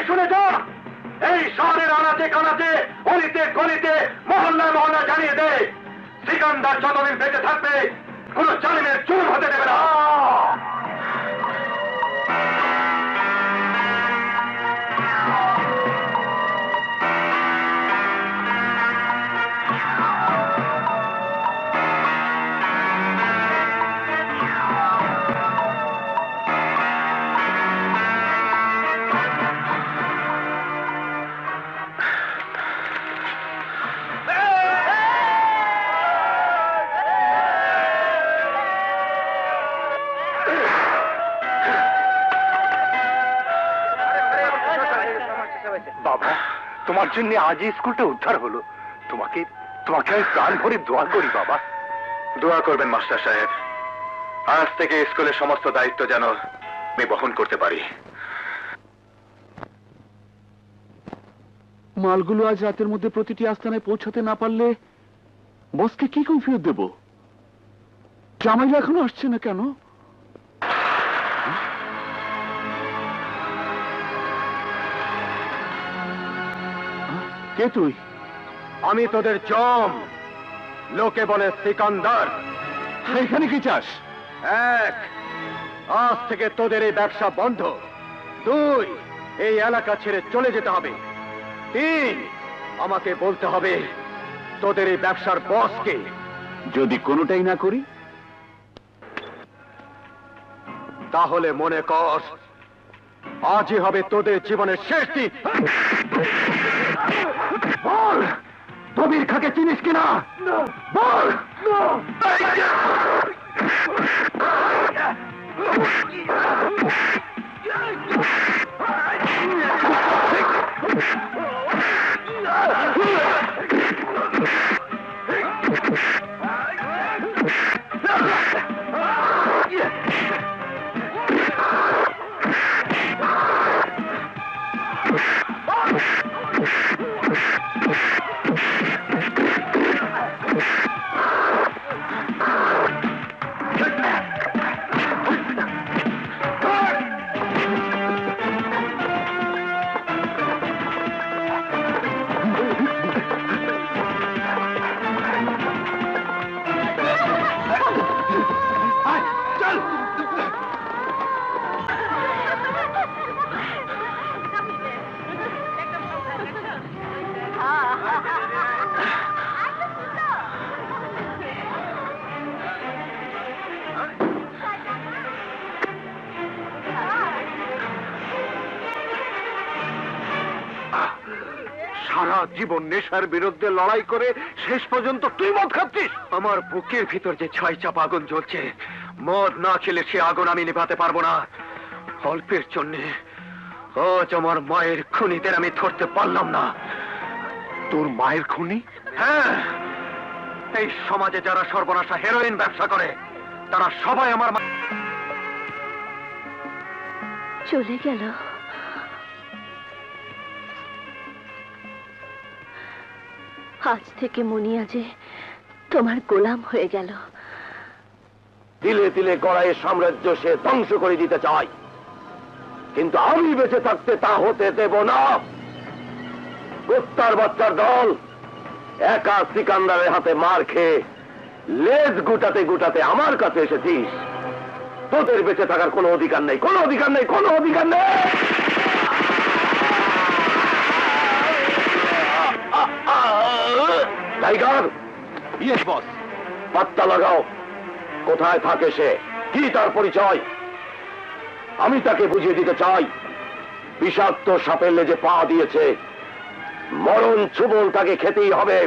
শুনে যা, এই শহরের আনাচে কানাচে অলিতে গলিতে মহল্লায় মহল্লায় জানিয়ে দে, সিকান্দার যতদিন বেঁচে থাকবে কোন জালিমের চুল হতে দেবে না। বাবা, তোমার জন্য আজ স্কুলটা উদ্ধার হলো। তোমাকে তোমাকে আমি প্রাণ ভরে দোয়া করি বাবা। দোয়া করবেন মাস্টার সাহেব, আজ থেকে স্কুলের সমস্ত দায়িত্ব যেন আমি বহন করতে পারি। মালগুলো আজ রাতের মধ্যে প্রতিটি আস্তানায় পৌঁছাতে না পারলে বসকে কি কৈফিয়ত দেব? জামাইরা এখনো আসছে না কেন? কে তুই? আমি তোদের জম, লোকে বলে সিকান্দার। এখানে কি চাস? এক, আজ থেকে তোদের এই ব্যবসা বন্ধ। দুই, এই এলাকা ছেড়ে চলে যেতে হবে। তিন, আমাকে বলতে হবে তোদের এই ব্যবসার বস কে। যদি কোনোটাই না করি তাহলে মনে কর আজই হবে তোদের জীবনের শেষ দিন। বল, কবির খাকে চিনিস কিনা? বল। সারা জীবন নেশার বিরুদ্ধে লড়াই করে শেষ পর্যন্ত তুই মদ খাচ্ছিস। আমার বুকের ভিতর যে ছাই চাপা আগুন জ্বলছে, মদ না খেলে সে আগুন আমি নিভাতে পারবো না। অল্পের জন্য আজ আমার মায়ের খুনিদের আমি ধরতে পারলাম না। তোর মায়ের খুনি? হ্যাঁ, এই সমাজে যারা সর্বনাশা হেরোইন ব্যবসা করে তারা সবাই আমার চলে গেল। আজ থেকে মুনিয়া যে তোমার গোলাম হয়ে গেল। দিলে দিলে গড়াইয়ের সাম্রাজ্য সে ধ্বংস করে দিতে চায়, কিন্তু আমি বেঁচে থাকতে তা হতে দেব না। কুত্তার বাচ্চার দল একা সিকান্দারের হাতে মার খেয়ে লেজ গুটাতে গুটাতে আমার কাছে এসেছিস। তোদের বেঁচে থাকার কোনো অধিকার নেই, কোনো অধিকার নেই, কোনো অধিকার নেই। Tiger, yes boss. পাত্তা লাগাও, কোথায় থাকে সে, কি তার পরিচয়? আমি তাকে বুঝিয়ে দিতে চাই বিষাক্ত সাপের লেজে পা দিয়েছে, মরণ চুবল তাকে খেতেই হবে।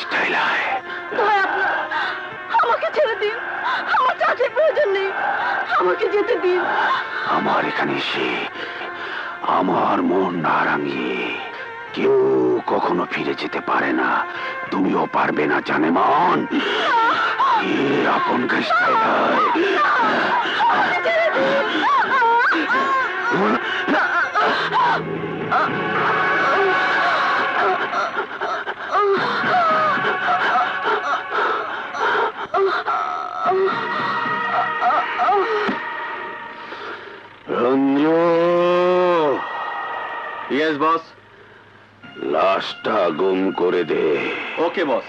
স্টাইলায়। দয়া আপনার, আমাকে ছেড়ে দিন, আমার চাকরির প্রয়োজন নেই, আমাকে যেতে দিন। আমার এখানে এসে আমার মন না রাঙিয়ে কেউ কখনো ফিরে যেতে পারে না, তুমিও পারবে না জানে মন। আপন স্টাইলায়। রঞ্জু। Yes boss. লাশটা গুম করে দে। ওকে বস।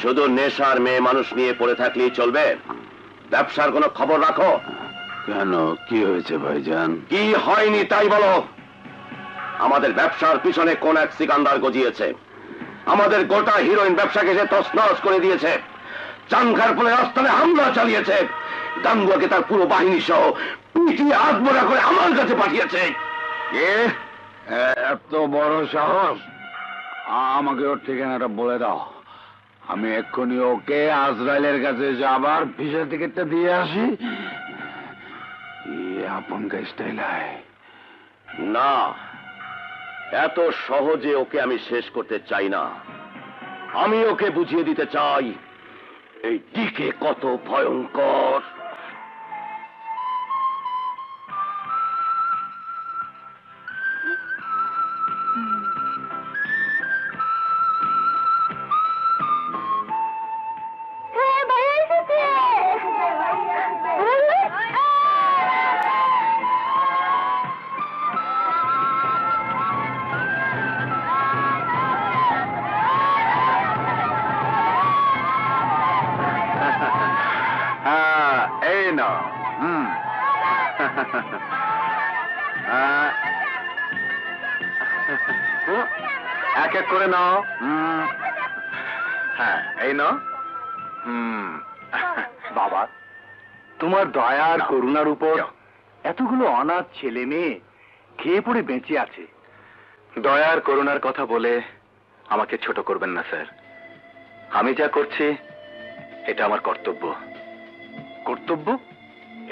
শুধু নেশার মেয়ে মানুষ নিয়ে পড়ে থাকলেই চলবে? ব্যবসার কোনো খবর রাখো। কেন, কি হয়েছে ভাইজান? কি হয়নি তাই বলো। আমাদের ব্যবসার পিছনে কোন এক সিকান্দার গজিয়েছে। আমাদের গোটা হিরোইন ব্যবসাকে সে তছনছ করে দিয়েছে। চাংখার ফলে রাস্তায় হামলা চালিয়েছে। গাঙ্গুয়াকে তার পুরো বাহিনী সহ পিটিয়ে আত্মরা করে আমার কাছে পাঠিয়েছে। এত বড় সাহস! আমাকে ওর ঠিকানাটা বলে দাও, আমি এক্ষুনি ওকে আজরাইলের কাছে যাবার ভিসা টিকিটটা দিয়ে আসি। আপন স্টাইলায়। না, এত সহজে ওকে আমি শেষ করতে চাই না। আমি ওকে বুঝিয়ে দিতে চাই এই টিকে কত ভয়ঙ্কর। এই না, এক এক করে নাও। হ্যাঁ, এই নাও। বাবা, তোমার দয়া আর করুণার উপর এতগুলো অনাথ ছেলে মেয়ে খেয়ে পড়ে বেঁচে আছে। দয়া আর করুণার কথা বলে আমাকে ছোট করবেন না স্যার। আমি যা করছি এটা আমার কর্তব্য। কর্তব্য?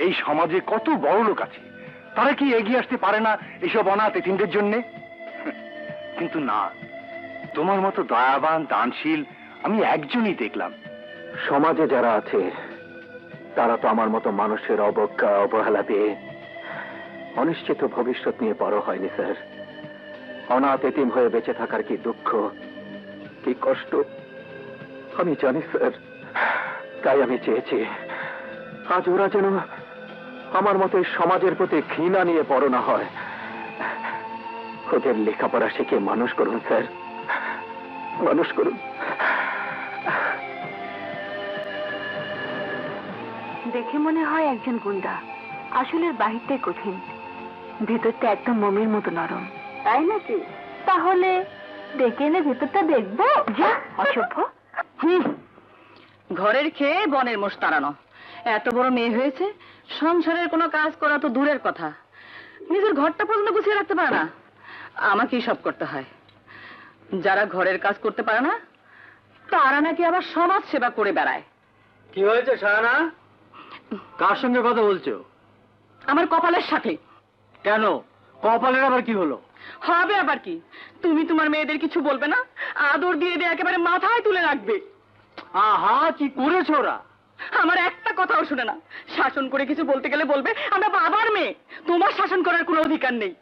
এই সমাজে কত বড় লোক আছে, তারা কি এগিয়ে আসতে পারে না এইসব অনাথ এতিমদের জন্যে? কিন্তু না, তোমার মতো দয়াবান দানশীল আমি একজনই দেখলাম। সমাজে যারা আছে তারা তো আমার মতো মানুষের অবজ্ঞা অবহেলা পেয়ে অনিশ্চিত ভবিষ্যৎ নিয়ে বড় হয়নি স্যার। অনাথ এতিম হয়ে বেঁচে থাকার কি দুঃখ, কি কষ্ট আমি জানি স্যার। তাই আমি চেয়েছি আজ ওরা যেন আমার মতো এই সমাজের প্রতি ঘৃণা নিয়ে বড় না হয়। ওদের লেখাপড়া শিখে মানুষ করুন স্যার, মানুষ করুন। দেখে মনে হয় একজন গুন্ডা, আসলে বাহিরটাই কঠিন, ভেতরটা একদম মোমের মতো নরম। তাই নাকি? তাহলে ডেকে এনে ভেতরটা দেখবো। যা অসভ্য। ঘরের খেয়ে বনের মোষ তাড়ানো। এত বড় মেয়ে হয়েছে, সংসারের কোনো কাজ করা তো দূরের কথা, নিজের ঘরটা পর্যন্ত গুছিয়ে রাখতে পারে না। আমাকেই সব করতে হয়। যারা ঘরের কাজ করতে পারে না তারা নাকি আবার সমাজ সেবা করে বেড়ায়। কি হয়েছে শাহানা? কার সঙ্গে কথা বলছো? আমার কপালের সাথে। কেন, কপালের আবার কি হলো? হবে আবার কি? তুমি তোমার মেয়েদের কিছু বলবে না, আদর দিয়ে দিয়ে একেবারে মাথায় তুলে রাখবে। আহা, কি করেছো ওরা? আমার একটা কথাও শুনে না। শাসন করে কিছু বলতে গেলে বলবে আমরা বাবার মেয়ে, তোমার শাসন করার কোনো অধিকার নেই।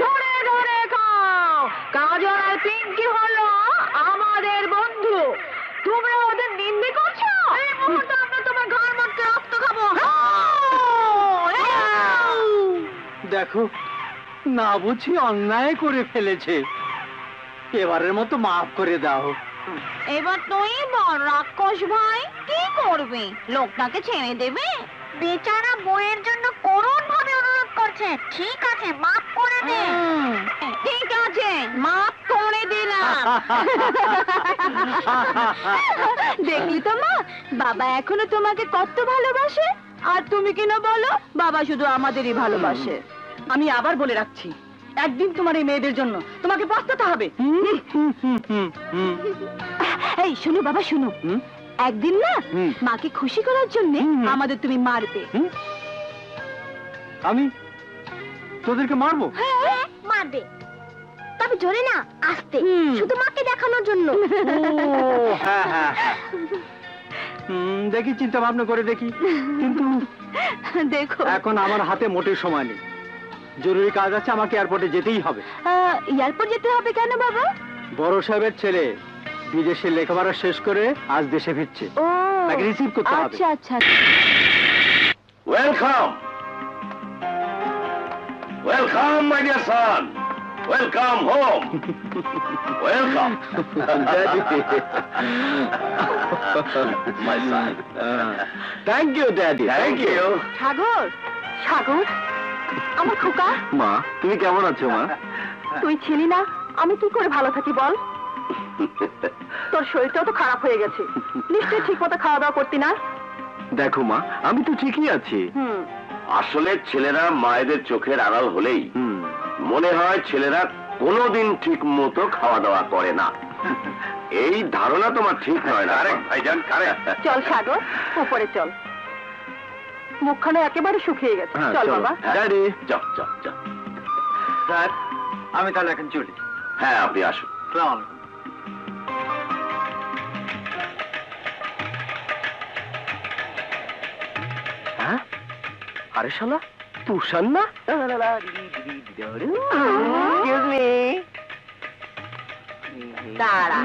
ধরে ধরে খাও। কাজল আর পিঙ্কি হলো আমাদের বন্ধু, তুমি ওদের নিন্দে করছো। এই মুহূর্তে আমরা তোমার ঘর মধ্যে রক্ত খাবো। দেখো, না বুঝি অন্যায় করে ফেলেছে, এবারের মতো মাফ করে দাও। এবার তুই বল রাক্ষস ভাই, কি করবে? লোকটাকে ছেড়ে দেবে? বেচারা বইয়ের জন্য করুণ ভাবে অনুরোধ করছে। ঠিক আছে, মাফ করে দে। ঠিক আছে, মাফ করে দিলাম। দেখলি তো মা, বাবা এখনো তোমাকে কত ভালোবাসে, আর তুমি কিনা বলো বাবা শুধু আমাদেরই ভালোবাসে। আমি আবার বলে রাখছি, একদিন তোমার এই মেয়েদের জন্য তোমাকে পস্তাতে হবে। এই শুনো বাবা শুনো, একদিন না মাকে খুশি করার জন্য আমাদের তুমি মারবে। আমি তোদেরকে মারবো? হ্যাঁ, মারবে, তবে জোরে না, আস্তে, শুধু মাকে দেখানোর জন্য। হ্যাঁ হ্যাঁ, দেখি, চিন্তা ভাবনা করে দেখি, কিন্তু দেখো এখন আমার হাতে মোটের সময় নেই। জরুরি কাজ আছে, আমাকে এয়ারপোর্টে যেতেই হবে। এয়ারপোর্ট যেতে হবে কেন বাবা? বড় সাহেবের ছেলে বিদেশে লেখাপড়া শেষ করে আজ দেশে ফিরছে, ও তাকে রিসিভ করতে হবে। আচ্ছা আচ্ছা। Welcome, welcome my dear son, welcome home, welcome my son. Thank you daddy, thank you. Sagar, Sagar আমার খোকা, মা তুমি কেমন আছো মা? তুই ছিলি না, আমি কি করে ভালো থাকি বল? তোর শরীরটাও তো খারাপ হয়ে গেছে, নিশ্চয়ই ঠিক মতো খাওয়া দাওয়া করতি না। দেখো মা, আমি তো ঠিকই আছি। আসলে ছেলেরা মায়েদের চোখের আড়াল হলেই মনে হয় ছেলেরা কোনোদিন ঠিক মতো খাওয়া দাওয়া করে না। এই ধারণা তোমার ঠিক নয় না ভাইজান। চল সাগর, উপরে চল, মুখখানা একেবারে শুকিয়ে গেছে। চল বাবা। ড্যাডি, যাও যাও যাও। স্যার আমি তাহলে এখন চলি। হ্যাঁ, আপনি আসুন। আসসালামু আলাইকুম। হ্যাঁ, আরে শালা তুষার না? এক্সকিউজ মি, দাঁড়া,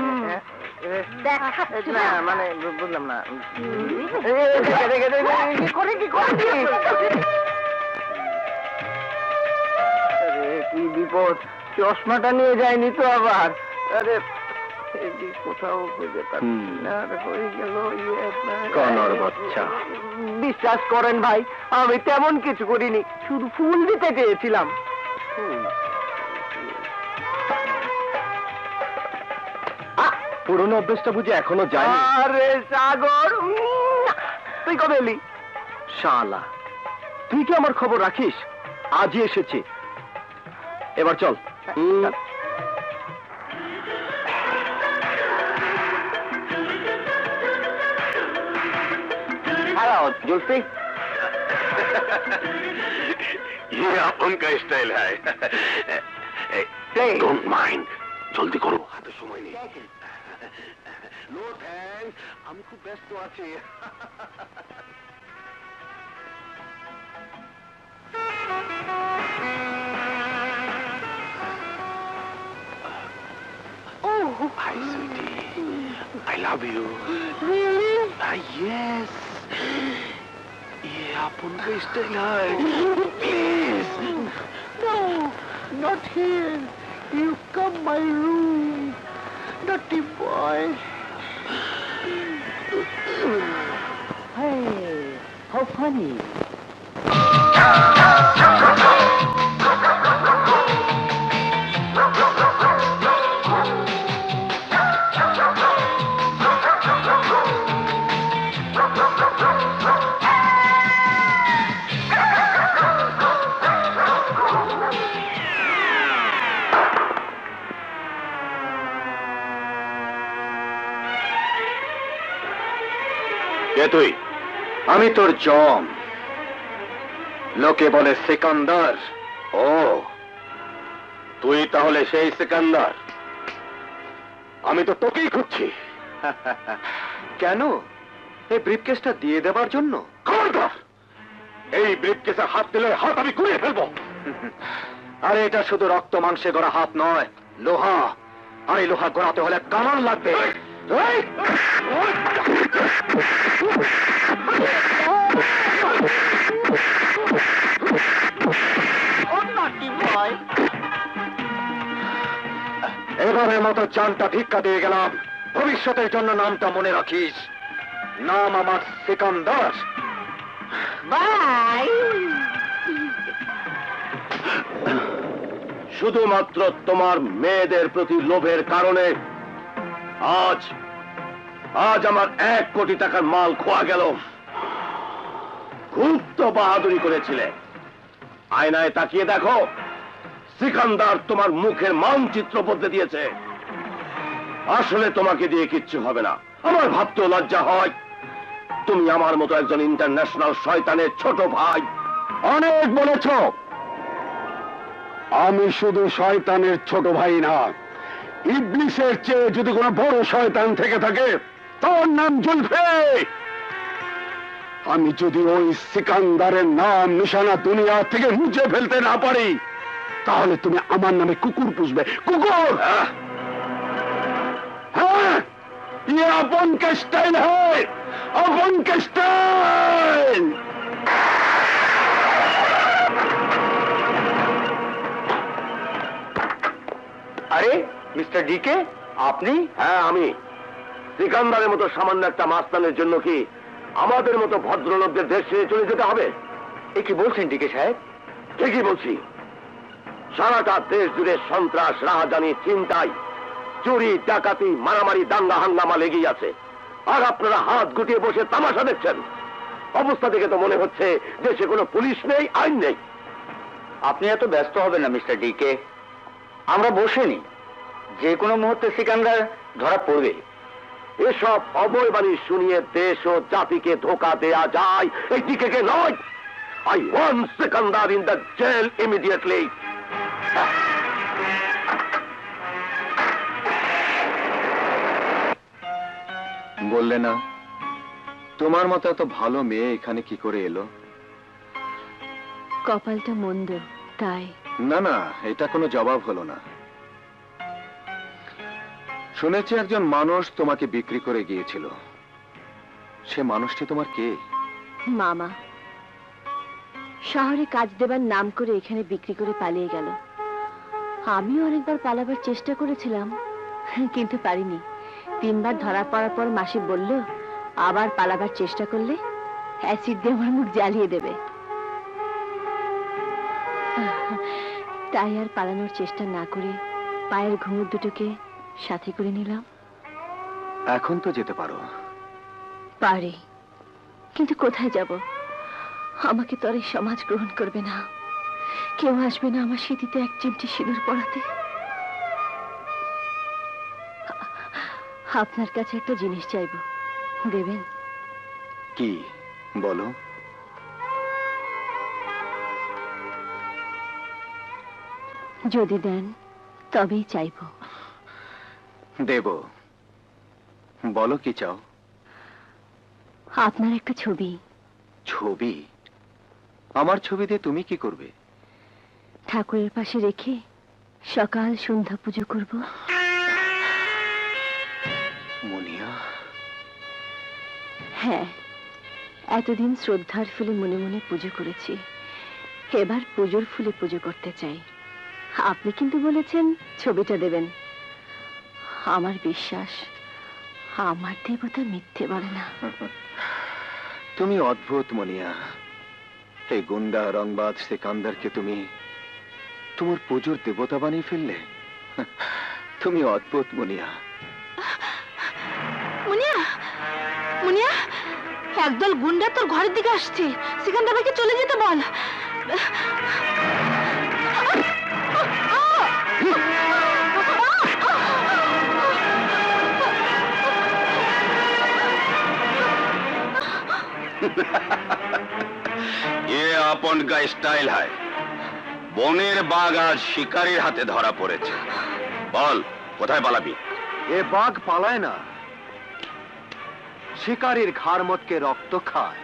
দেখাচ্ছি না, মানে বুঝলাম না। কি বিপদ, চশমাটা নিয়ে যায়নি তো আবার? আরে কোথাও খুঁজে পাচ্ছি না, হয়ে গেল। কনর বাচ্চা, বিশ্বাস করেন ভাই, আমি তেমন কিছু করিনি, শুধু ফুল দিতে চেয়েছিলাম। পুরনো অভ্যেসটা বুঝি এখনো যায়নি? আরে সাগর, তুই কবে এলি? শালা, তুই কি আমার খবর রাখিস? আজই এসেছি, এবার চল। হ্যালো जुल्फी, ये उनका स्टाइल है। डोंट माइंड, জলদি করো, হাতে সময় নেই। নো থ্যাঙ্কস, আমি খুব ব্যস্ত আছি। Hi, sweetie. I love you. Really? Yes. ये अपन का स्टाइल है। Please. No, not here. You come my room, naughty boy. Hey, how funny. কে তুই? আমি তোর জম, লোকে বলে সিকান্দার। ও, তুই তাহলে সেই সিকান্দার? আমি তো তোকেই খুঁজছি। কেন, এই ব্রিফকেসটা দিয়ে দেবার জন্য? খবরদার, এই ব্রিফকেসে হাত দিলে হাত আমি গুঁড়িয়ে ফেলবো। আরে এটা শুধু রক্ত মাংসে গড়া হাত নয়, লোহা। আর এই লোহা গড়াতে হলে কামান লাগবে। এই! এবারের মতো জানটা ভিক্ষা দিয়ে গেলাম, ভবিষ্যতের জন্য নামটা মনে রাখিস। নাম আমার সিকান্দার। বাই। শুধুমাত্র তোমার মেয়েদের প্রতি লোভের কারণে আজ আমার 1 কোটি টাকার মাল খোয়া গেল। খুব তো বাহাদুরি করেছিলে, আয়নায় তাকিয়ে দেখো, সিকান্দার তোমার মুখের মানচিত্র বদলে দিয়েছে। আসলে তোমাকে দিয়ে কিচ্ছু হবে না। আমার ভাবতেও লজ্জা হয়, তুমি আমার মতো একজন ইন্টারন্যাশনাল শয়তানের ছোট ভাই। অনেক বলেছ। আমি শুধু শয়তানের ছোট ভাই না, ইবলিসের চেয়ে যদি কোনো বড় শয়তান থেকে থাকে তার নাম জুলফে। আমি যদি ওই সিকান্দারের নাম নিশানা দুনিয়া থেকে মুছে ফেলতে না পারি, তাহলে তুমি আমার নামে কুকুর পুষবে। কুকুর! হ্যাঁ, ये अपन का स्टाइल है, अपन का स्टाइल। আরে মিস্টার ডিকে, আপনি? হ্যাঁ আমি। সিকান্দারের মতো সামান্য একটা মাস্তানের জন্য কি আমাদের মতো ভদ্রলোকদের দেশ ছেড়ে চলে যেতে হবে? এ কি বলছেন ডিকে সাহেব? ঠিকই বলছি। সারাটা দেশ জুড়ে সন্ত্রাস, রাহাজানি, ছিনতাই, চুরি, ডাকাতি, মারামারি, দাঙ্গা হাঙ্গামা লেগেই আছে। আর আপনারা হাত গুটিয়ে বসে তামাশা দেখছেন। অবস্থা দেখে তো মনে হচ্ছে দেশে কোনো পুলিশ নেই, আইন নেই। আপনি এত ব্যস্ত হবেন না মিস্টার ডিকে, আমরা বসেনি, যে কোনো মুহূর্তে সিকান্দার ধরা পড়বে। এসব অবয় বাণী শুনিয়ে দেশ ও জাতিকে ধোকা দেয়া যায়, এই দিকে নয়। I want Sikandar in the jail immediately. বললে না তোমার মতো এত ভালো মেয়ে এখানে কি করে এলো? কপালটা মন্দ, তাই। না না, এটা কোনো জবাব হলো না। শুনেছি একজন মানুষ তোমাকে বিক্রি করে গিয়েছিল। সে মানুষটি তোমার কে? মামা শহরে কাজ দেবার নাম করে এখানে বিক্রি করে পালিয়ে গেল। আমিও অনেকবার পালাবার চেষ্টা করেছিলাম, কিন্তু পারিনি। 3 বার ধরা পড়ার পর মাসি বলল, আবার পালাবার চেষ্টা করলে অ্যাসিড দিয়ে আমার মুখ জ্বালিয়ে দেবে। তাই আর পালানোর চেষ্টা না করে পায়ের ঘুঙুর দুটোকে সাথে করে নিলাম। এখন তো যেতে পারো। পারি, কিন্তু কোথায় যাব? আমাকে তো আর এই সমাজ গ্রহণ করবে না। কেউ আসবে না আমার স্মৃতিতে 1 চিমটি সিঁদুর পড়াতে। আপনার কাছে একটা জিনিস চাইবো, দেবেন? কি বলো? যদি দেন তবেই চাইবো। দেব। বলো কি চাও? আপনার একটা ছবি। ছবি? আমার ছবি দিয়ে তুমি কি করবে? ঠাকুরের পাশে রেখে সকাল সন্ধ্যা পুজো করব। মুনিয়া? হ্যাঁ, এতদিন শ্রদ্ধার ফুলে মনে মনে পুজো করেছি, এবার পুজোর ফুলে পুজো করতে চাই। আপনি কিন্তু বলেছেন ছবিটা দেবেন। আমার বিশ্বাস আমার দেবতা মিথ্যে বলে না। তুমি অদ্ভুত মুনিয়া। এই গুন্ডা রংবাজ সিকান্দারকে তুমি তোমার পুজোর দেবতা বানিয়ে ফেললে। তুমি অদ্ভুত মুনিয়া। মুনিয়া, মুনিয়া, একদল গুন্ডা তোর ঘরের দিকে আসছে। সিকান্দার ভাইকে চলে যেতে বল। ये अपन का स्टाइल है। বনের বাঘ আজ শিকারীর হাতে ধরা পড়েছে। বল, কোথায় পালাবি? এ বাঘ পালায় না, শিকারীর ঘাড় মটকে রক্ত খায়।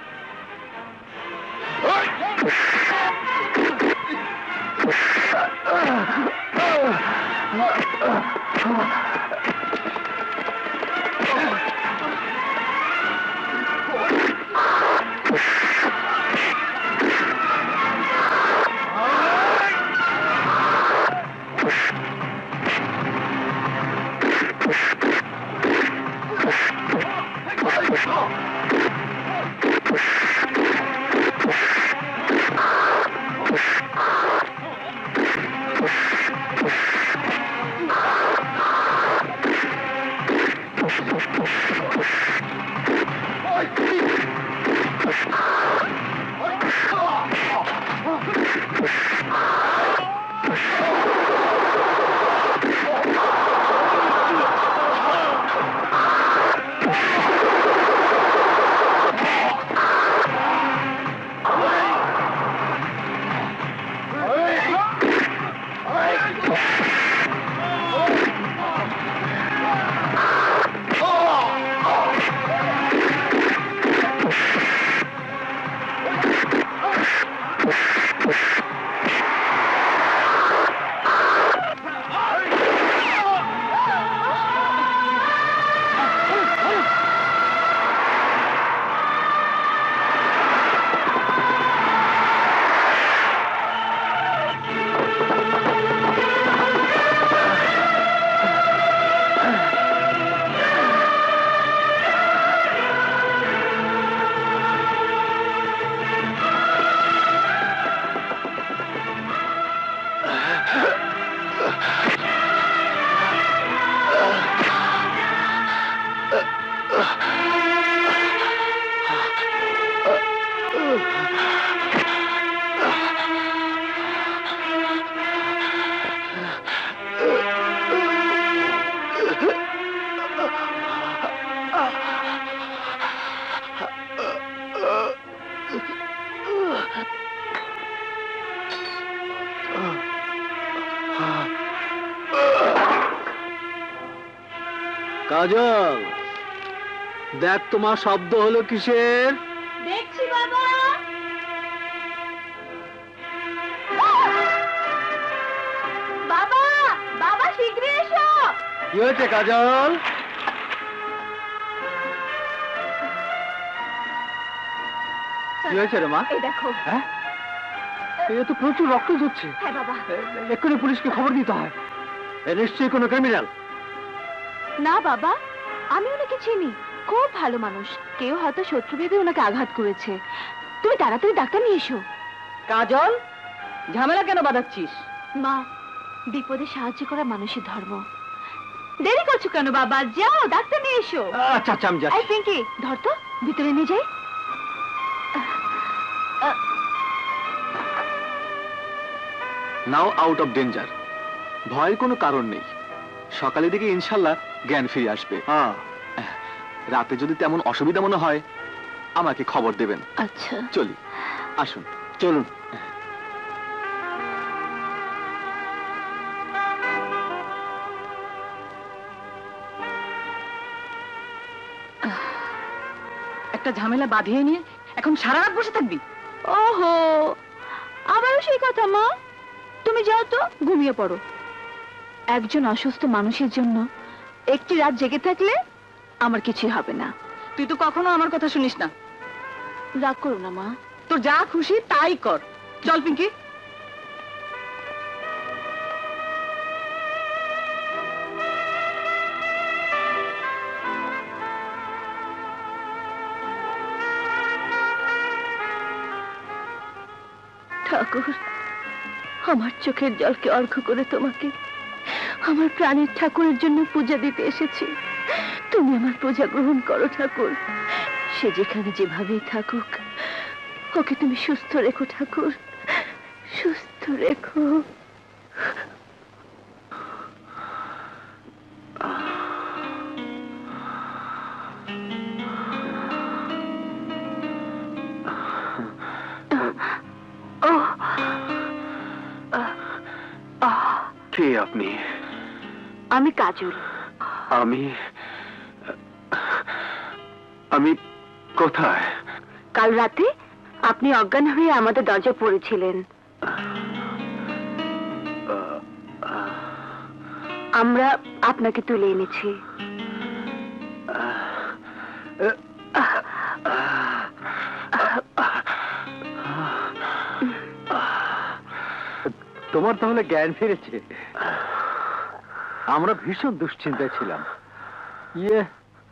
কাজল, দেখ তোমার শব্দ হলো কিসের? দেখছি বাবা। বাবা, বাবা শীঘ্রই এসো। কি হয়েছে কাজল? কি হয়েছে রে মা? এই দেখো। হ্যাঁ, এ তো প্রচুর রক্ত ঝরছে। হ্যাঁ বাবা। এক্ষুনি পুলিশকে খবর দিতে হয়। এ নিশ্চয়ই কোনো ক্রিমিনাল। না বাবা, আমি ওনাকে চিনি, খুব ভালো মানুষ। কেউ হয়তো শত্রু ভেবে ওনাকে আঘাত করেছে। তুমি তাড়াতাড়ি ডাক্তার নিয়ে এসো। কাজল, ঝামেলা কেন বাঁধাচ্ছিস? মা, বিপদে সাহায্য করা মানুষের ধর্ম। দেরি করছো কেন বাবা? যাও ডাক্তার নিয়ে এসো। আচ্ছা আচ্ছা, আমি এই যাচ্ছি। পিঙ্কি, ধর তো, ভিতরে নিয়ে যাই। নাও আউট অফ ডেঞ্জার। ভয়ের কোনো কারণ নেই। সকালের দিকে ইনশাল্লাহ জ্ঞান ফিরে আসবে। হ্যাঁ, রাতে যদি তেমন অসুবিধা মনে হয় আমাকে খবর দেবেন। আচ্ছা। চলি, আসুন। চলুন। একটা ঝামেলা বাঁধিয়ে নিয়ে এখন সারা রাত বসে থাকবি? ওহো, আবারও সেই কথা মা। তুমি যাও তো, ঘুমিয়ে পড়ো। একজন অসুস্থ মানুষের জন্য একটি রাত জেগে থাকলে আমার কিছুই হবে না। তুই তো কখনো আমার কথা শুনিস না। রাগ করো না মা। তোর যা খুশি তাই কর। চল পিঙ্কি। ঠাকুর, আমার চোখের জলকে অর্ঘ্য করে তোমাকে আমার প্রাণের ঠাকুরের জন্য পূজা দিতে এসেছি। তুমি আমার পূজা গ্রহণ করো ঠাকুর। সে যেখানে যেভাবেই থাকুক, ওকে তুমি সুস্থ রেখো ঠাকুর, সুস্থ রেখো। কে আপনি? আমি কাজল। আমি কোথায়? কাল রাতে আপনি অজ্ঞান হয়ে আমাদের দরজা পড়েছিলেন। আমরা আপনাকে তুলে এনেছি। তোমার তাহলে জ্ঞান ফিরেছে? আমরা ভীষণ দুশ্চিন্তায় ছিলাম।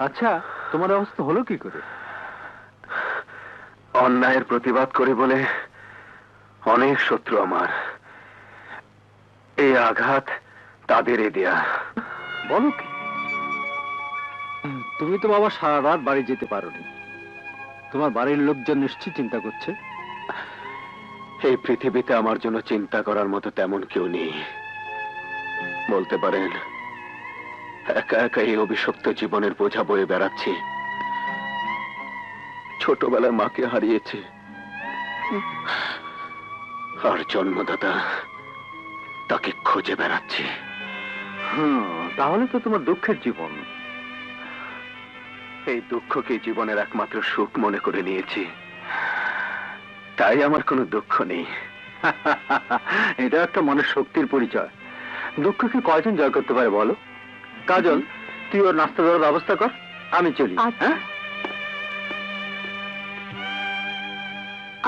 আচ্ছা, তোমার অবস্থা হলো কি করে? অন্যায়ের প্রতিবাদ করে বলে অনেক শত্রু আমার। এই আঘাত তাদের দেয়া। বলো কি? তুমি তো বাবা সারা রাত বাড়ি যেতে পারোনি। তোমার বাড়ির লোকজন নিশ্চয়ই চিন্তা করছে। এই পৃথিবীতে আমার জন্য চিন্তা করার মতো তেমন কেউ নেই। বলতে পারেন একা একা এই অভিশপ্ত জীবনের বোঝা বয়ে বেড়াচ্ছি। ছোটবেলায় মাকে হারিয়েছি, আর জন্মদাতা তাকে খুঁজে বেড়াচ্ছি। তাহলে তো তোমার দুঃখের জীবন। এই দুঃখকে জীবনের একমাত্র সুখ মনে করে নিয়েছি, তাই আমার কোনো দুঃখ নেই। এটা একটা মনের শক্তির পরিচয়। দুঃখকে কয়জন জয় করতে পারে বলো? কাজল, তুই ওর নাস্তা দেওয়ার ব্যবস্থা কর, আমি চলি। হ্যাঁ,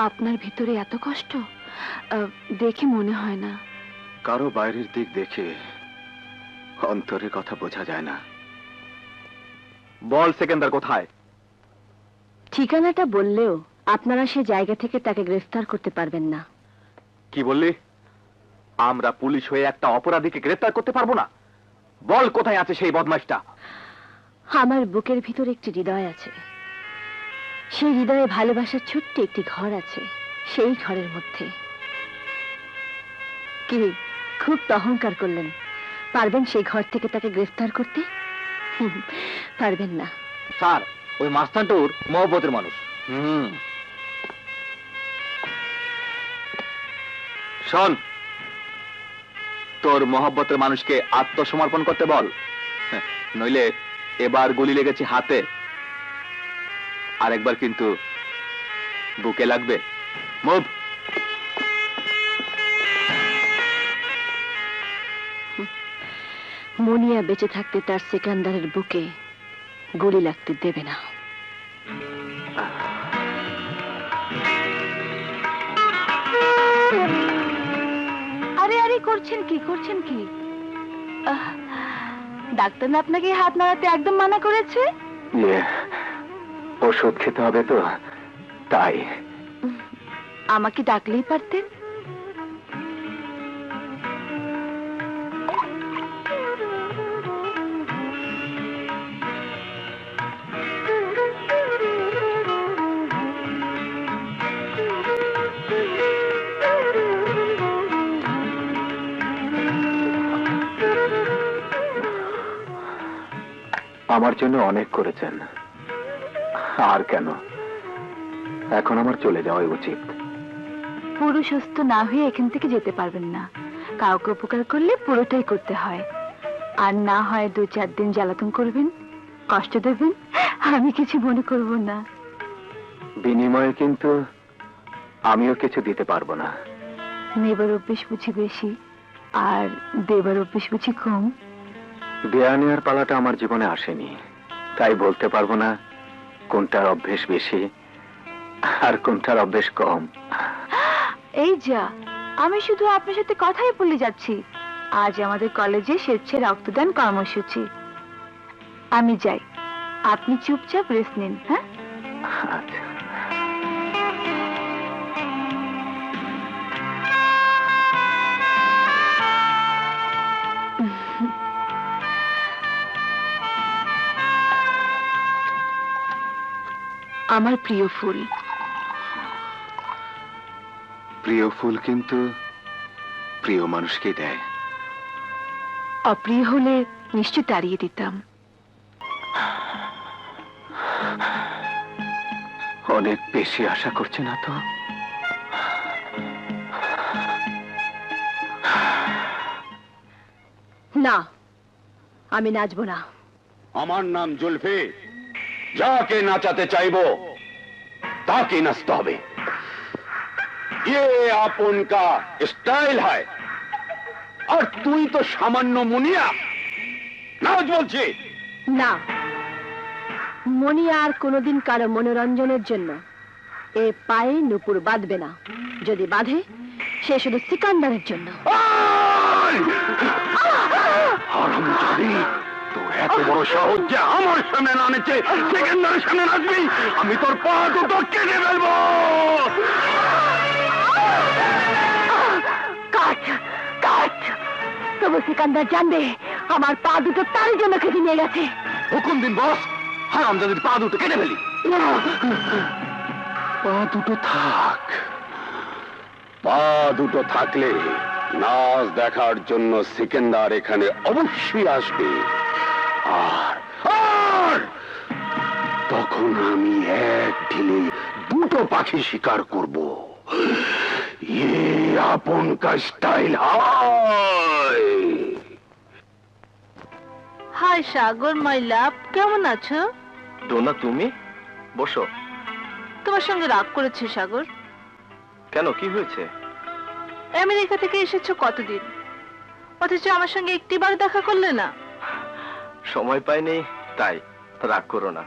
আপনার ভিতরে এত কষ্ট দেখে মনে হয় না। কারো বাইরের দিক দেখে অন্তরের কথা বোঝা যায় না। বল সেকেন্দার কোথায়? ঠিকানাটা বললেও আপনারা সে জায়গা থেকে তাকে গ্রেফতার করতে পারবেন না। কি বললি? আমরা পুলিশ হয়ে একটা অপরাধীকে গ্রেফতার করতে পারবো না? বল কোথায় আছে সেই বদমাশটা? আমার বুকের ভিতরে একটি হৃদয় আছে। সেই হৃদয়ে ভালোবাসার ছোট্ট একটি ঘর আছে। সেই ঘরের মধ্যে। কি খুব তো অহংকার করলেন? পারবেন সেই ঘর থেকে তাকে গ্রেফতার করতে? পারবেন না। স্যার, ওই মাস্তানটুর মহব্বতের মানুষ। শোন, তোর মহব্বতের মানুষকে আত্মসমর্পণ করতে বল, নইলে এবার গুলি লেগেছে হাতে, আরেকবার কিন্তু বুকে লাগবে। মুভ। মুনিয়া বেঁচে থাকতে তার সিকান্দারের বুকে গুলি লাগতে দেবে না। আরে আরে, করছেন কি? ডাক্তার না আপনাকে হাত নাড়াতে একদম মানা করেছে? ওষুধ খেতে হবে তো, তাই। আমাকে ডাকলেই পারতেন। আমার জন্য অনেক করেছেন, আর কেন, এখন আমার চলে যাওয়াই উচিত। পুরো সুস্থ না হয়ে এখান থেকে যেতে পারবেন না। কাউকে উপকার করলে পুরোটাই করতে হয়, আর না হয় 2-4 দিন জ্বালাতন করবেন, কষ্ট দেবেন, আমি কিছু মনে করব না। বিনিময়ে কিন্তু আমিও কিছু দিতে পারবো না। নেবার অভ্যেস বুঝি বেশি, আর দেবার অভ্যেস বুঝি কম। দেয়া নেওয়ার পালাটা আমার জীবনে আসেনি, তাই বলতে পারবো না কোনটার অভ্যেস বেশি আর কোনটার অভ্যেস কম। এই যা, আমি শুধু আপনার সাথে কথাই বলে যাচ্ছি। আজ আমাদের কলেজে স্বেচ্ছা রক্তদান কর্মসূচি। আমি যাই, আপনি চুপচাপ রেস্ট নিন। হ্যাঁ, আচ্ছা। আমার প্রিয় ফুল। প্রিয় ফুল কিন্তু প্রিয় মানুষকে দেয়। অপ্রিয় হলে নিশ্চয় তাড়িয়ে দিতাম। অনেক বেশি আশা করছে না তো? না, আমি নাচবো না। আমার নাম জুলফি, যাকে নাচাতে চাইবো তাকে নাচতে হবে। ये आप उनका स्टाइल है, और তুই তো সামান্য মুনিয়া। নাচ বলছি। না, মনি আর কোনোদিন কারো মনোরঞ্জনের জন্য এ পায়ে নুপুর বাঁধবে না। যদি বাঁধে, সে শুধু সিকান্দারের জন্য। হারামজাদি, তোর এত বড় সাহস যে আমার সামনে না নেচে সেকেন্দারের সামনে নাচবি? আমি তোর পা দুটো কেটে ফেলবো। তবু সিকান্দার জানবে আমার পা দুটো তারই জন্য কেটে নিয়ে গেছে। হুকুম দিন বস, হারামজাদির পা দুটো কেটে ফেলি। পা দুটো থাক। পা দুটো থাকলে নাচ দেখার জন্য সিকেন্দার এখানে অবশ্যই আসবে, আর তখন আমি এক ঢিলে দুটো পাখি শিকার করব। ये আপন का স্টাইল হয়। হাই সাগর, মাই লাভ, কেমন আছো? ডোনা, তুমি বসো। তোমার সঙ্গে রাগ করেছে সাগর? কেন, কি হয়েছে? আমেরিকা থেকে এসেছো কতদিন, অথচ আমার সঙ্গে একটিবার দেখা করলে না। সময় পাইনি, তাই। রাগ করো না।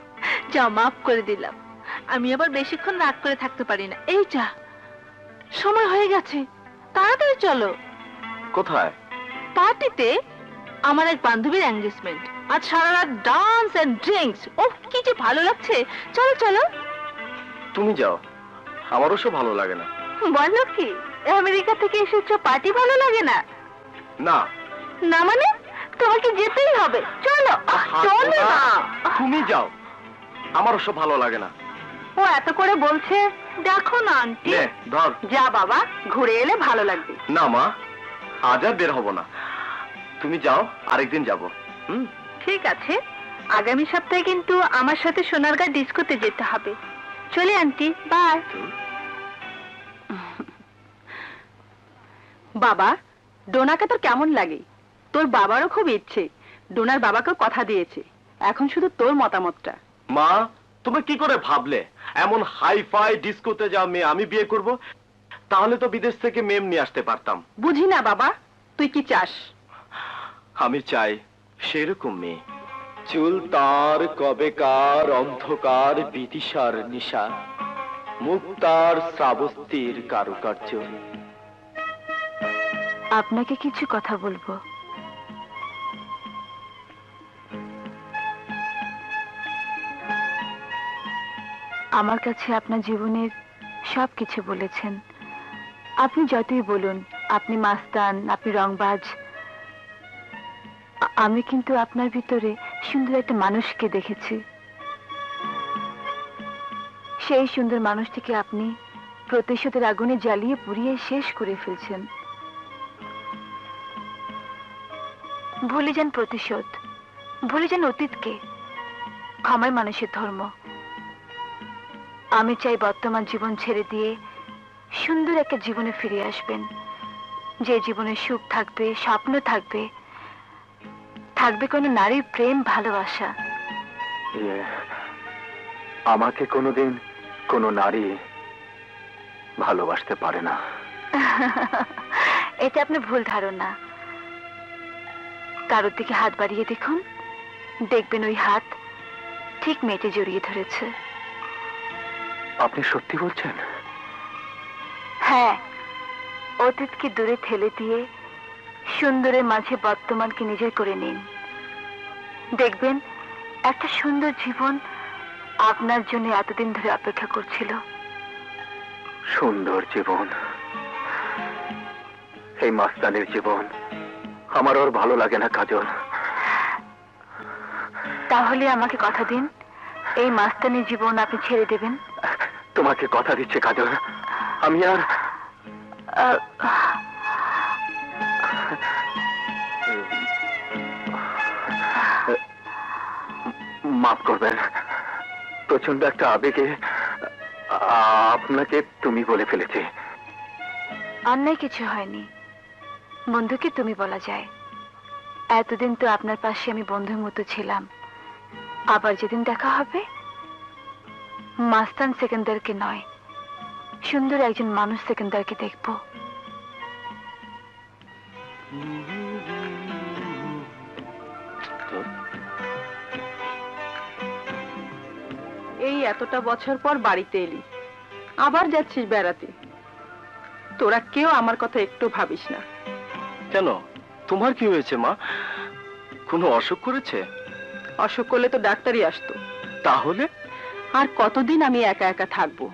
যাও, মাফ করে দিলাম। আমি আবার বেশিক্ষণ রাগ করে থাকতে পারি না। এই যা, সময় হয়ে গেছে, তাড়াতাড়ি চলো। কোথায়? পার্টিতে। আমার এক বান্ধবীর এঙ্গেজমেন্ট। আজ সারা রাত ডান্স এন্ড ড্রিঙ্কস। ওহ, কি যে ভালো লাগছে। চলো চলো। তুমি যাও, আমারও সব ভালো লাগে না। বলো কি, আমেরিকা থেকে এসেছো, পার্টি ভালো লাগে না? না। না মানে? তোমাকে যেতেই হবে। চলো চলো না। তুমি যাও, আমারও সব ভালো লাগে না। ও এত করে বলছে, দেখো না আন্টি। নে, ধর। যা বাবা, ঘুরে এলে ভালো লাগবে। না মা, আজ আর বের হব না। তুমি যাও, আরেকদিন যাব। ঠিক আছে, আগামী সপ্তাহে কিন্তু আমার সাথে সোনারগাঁ ডিস্কোতে যেতে হবে। চলে আন্টি, বাই। বাবা, ডোনাকে তোর কেমন লাগে? তোর বাবারও খুব ইচ্ছে। ডোনার বাবাকে কথা দিয়েছে, এখন শুধু তোর মতামতটা। মা, তুমি কি করে ভাবলে এমন হাই ফাই ডিস্কোতে যাও মেয়ে আমি বিয়ে করব? তাহলে তো বিদেশ থেকে মেম নিয়ে আসতে পারতাম। বুঝি না বাবা, তুই কি চাস? আমি চাই সেরকম মেয়ে। চুল তার কবেকার অন্ধকার বিদিশার নিশা, মুক্তার শ্রাবস্তির কারুকার্য। আপনাকে কিছু কথা বলবো। আমার কাছে আপনার জীবনের সবকিছু বলেছেন। আপনি যতই বলুন, আপনি মাস্তান, আপনি রংবাজ, আমি কিন্তু আপনার ভিতরে সুন্দর একটা মানুষকে দেখেছি। সেই সুন্দর মানুষটিকে আপনি প্রতিশোধের আগুনে জ্বালিয়ে পুড়িয়ে শেষ করে ফেলছেন। ভুলে যান প্রতিশোধ, ভুলে যান অতীতকে। ক্ষমাই মানুষের ধর্ম। আমি চাই বর্তমান জীবন ছেড়ে দিয়ে সুন্দর একটা জীবনে ফিরে আসবেন, যে জীবনে সুখ থাকবে, স্বপ্ন থাকবে, থাকবে কোনো নারীর প্রেম ভালোবাসা। আমাকে কোনোদিন কোনো নারী ভালোবাসতে পারে না। এটা আপনার ভুল ধারণা। কারোর দিকে হাত বাড়িয়ে দেখুন, দেখবেন ওই হাত ঠিক মেয়েটি জড়িয়ে ধরেছে। আপনি সত্যি বলছেন? হ্যাঁ, অতীতকে দূরে ঠেলে দিয়ে সুন্দরের মাঝে বর্তমানকে নিজের করে নিন। দেখবেন একটা সুন্দর জীবন আপনার জন্য এতদিন ধরে অপেক্ষা করছিল। সুন্দর জীবন? এই মাস্তানের জীবন আমার ওর ভালো লাগে না কাজল। তাহলে আমাকে কথা দিন, এই মাস্তানি জীবন আপনি ছেড়ে দেবেন। তোমাকে কথা দিচ্ছে কাজল, আমি আর মাফ করবেন, প্রচন্ড একটা আবেগে আপনাকে তুমি বলে ফেলেছি। অন্যায় কিছু হয়নি, বন্ধুকে তুমি বলা যায়। এতদিন তো আপনার পাশে আমি বন্ধুর মতো ছিলাম। আবার যেদিন দেখা হবে, মাস্তান সেকেন্দারকে নয়, সুন্দর একজন মানুষ সেকেন্দারকে দেখব। এই এতটা বছর পর বাড়িতে এলি, আবার যাচ্ছিস বেড়াতে। তোরা কেউ আমার কথা একটু ভাবিস না। কেন, তোমার কি হয়েছে মা? কোনো অসুখ করেছে? অসুখ করলে তো ডাক্তারই আসতো। তাহলে আর কতদিন আমি একা একা থাকবো?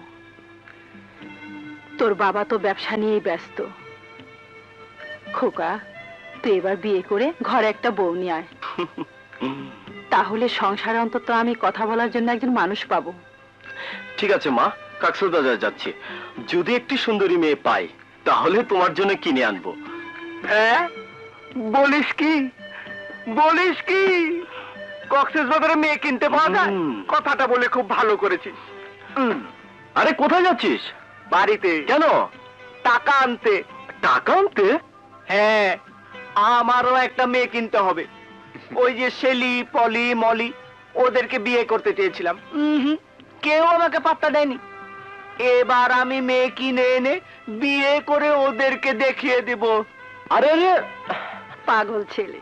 তোর বাবা তো ব্যবসা নিয়েই ব্যস্ত। খোকা, তুই এবার বিয়ে করে ঘরে একটা বউ নিয়ে আয়। তাহলে সংসারে অন্তত আমি কথা বলার জন্য একজন মানুষ পাবো। ঠিক আছে মা, কক্সবাজার যাচ্ছি। যদি একটি সুন্দরী মেয়ে পাই তাহলে তোমার জন্য কিনে আনবো। হ্যাঁ, বলিস কি? বলিস কি? কক্সবাজারে মেয়ে কিনতে পাওয়া যায়? কথাটা বলে খুব ভালো করেছিস। আরে কোথায় যাচ্ছিস? বাড়িতে। কেন? টাকা আনতে। টাকা আনতে? হ্যাঁ, আমারও একটা মেয়ে কিনতে হবে। ওই যে শেলি, পলি, মলি, ওদেরকে বিয়ে করতে চেয়েছিলাম। কেউ আমাকে পাত্তা দেয়নি। এবার আমি মেয়ে কিনে এনে বিয়ে করে ওদেরকে দেখিয়ে দেব। আরে আরে, পাগল ছেলে।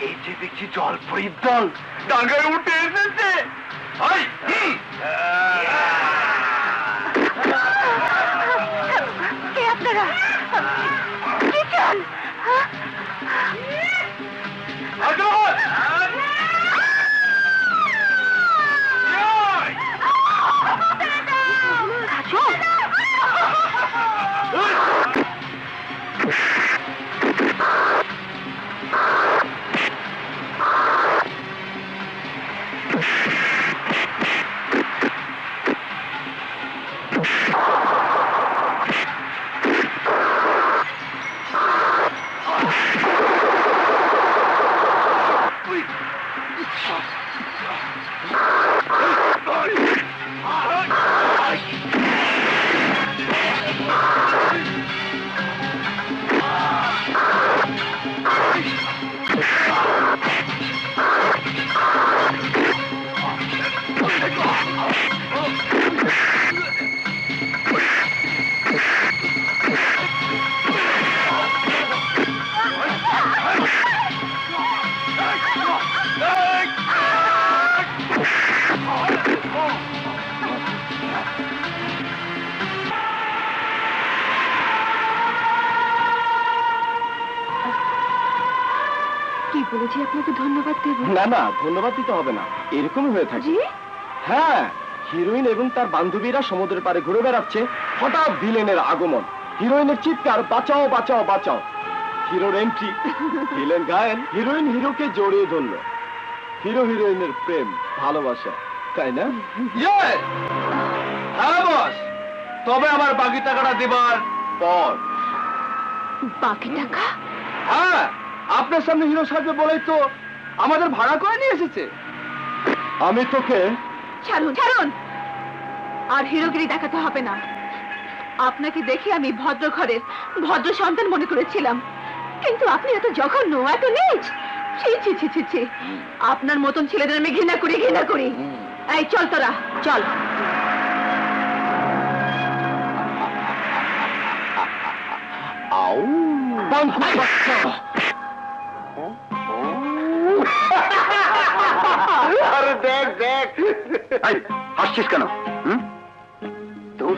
এই যে দেখছি জলপরীর দল ডাঙ্গায় উঠে এসেছে। কে আপনারা? কি চান? কি বলেছি আপনাকে ধন্যবাদ দেব? না না, ধন্যবাদ দিতে হবে না, এরকমই হয়ে থাকে। জি? হ্যাঁ, হিরোইন এবং তার বান্ধবীরা সমুদ্রের পাড়ে ঘুরে বেড়াচ্ছে, হঠাৎ ভিলেনের আগমন, হিরোইনের চিৎকার, বাঁচাও বাঁচাও বাঁচাও। হিরোর এন্ট্রি, ভিলেন গায়েন, হিরোইন হিরোকে জড়িয়ে ধরলো। হিরো হিরোইনের প্রেম, ভালোবাসা, তাই না? হ্যাঁ বস, তবে আমার বাকি টাকাটা দেবার পর। বাকি টাকা? হ্যাঁ, আপনার সামনে হিরো সাহেব বলেই তো আমাদের ভাড়া করে নিয়ে এসেছে। আমি তোকে ছাড়ুন ছাড়ুন, আর হিরোগিরি দেখাতে হবে না। আপনাকে দেখে আমি ভদ্র ঘরের ভদ্র সন্তান মনে করেছিলাম, কিন্তু আপনি এত জঘন্য, এত নীচ। ছি ছি ছি ছি ছি, আপনার মতন ছেলেদের আমি ঘৃণা করি, ঘৃণা করি। এই চল তোরা, চল। আরে দেখ দেখ, হাসছিস কেন? তোর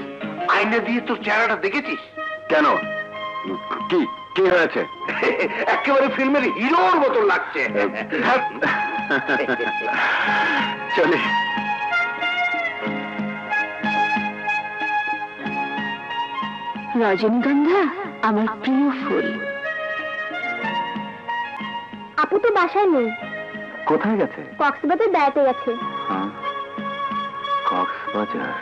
আইনে দিয়ে তোর চেহারাটা দেখেছিস? কেন? কি কি হয়েছে? একেবারে ফিল্মের হিরোর মতো লাগছে। চলে রজনীগন্ধা আমার প্রিয় ফুল। আপু তো বাসায় নেই, কোথায় গেছে? কক্সবাজার বেড়াতে গেছে। কক্সবাজার?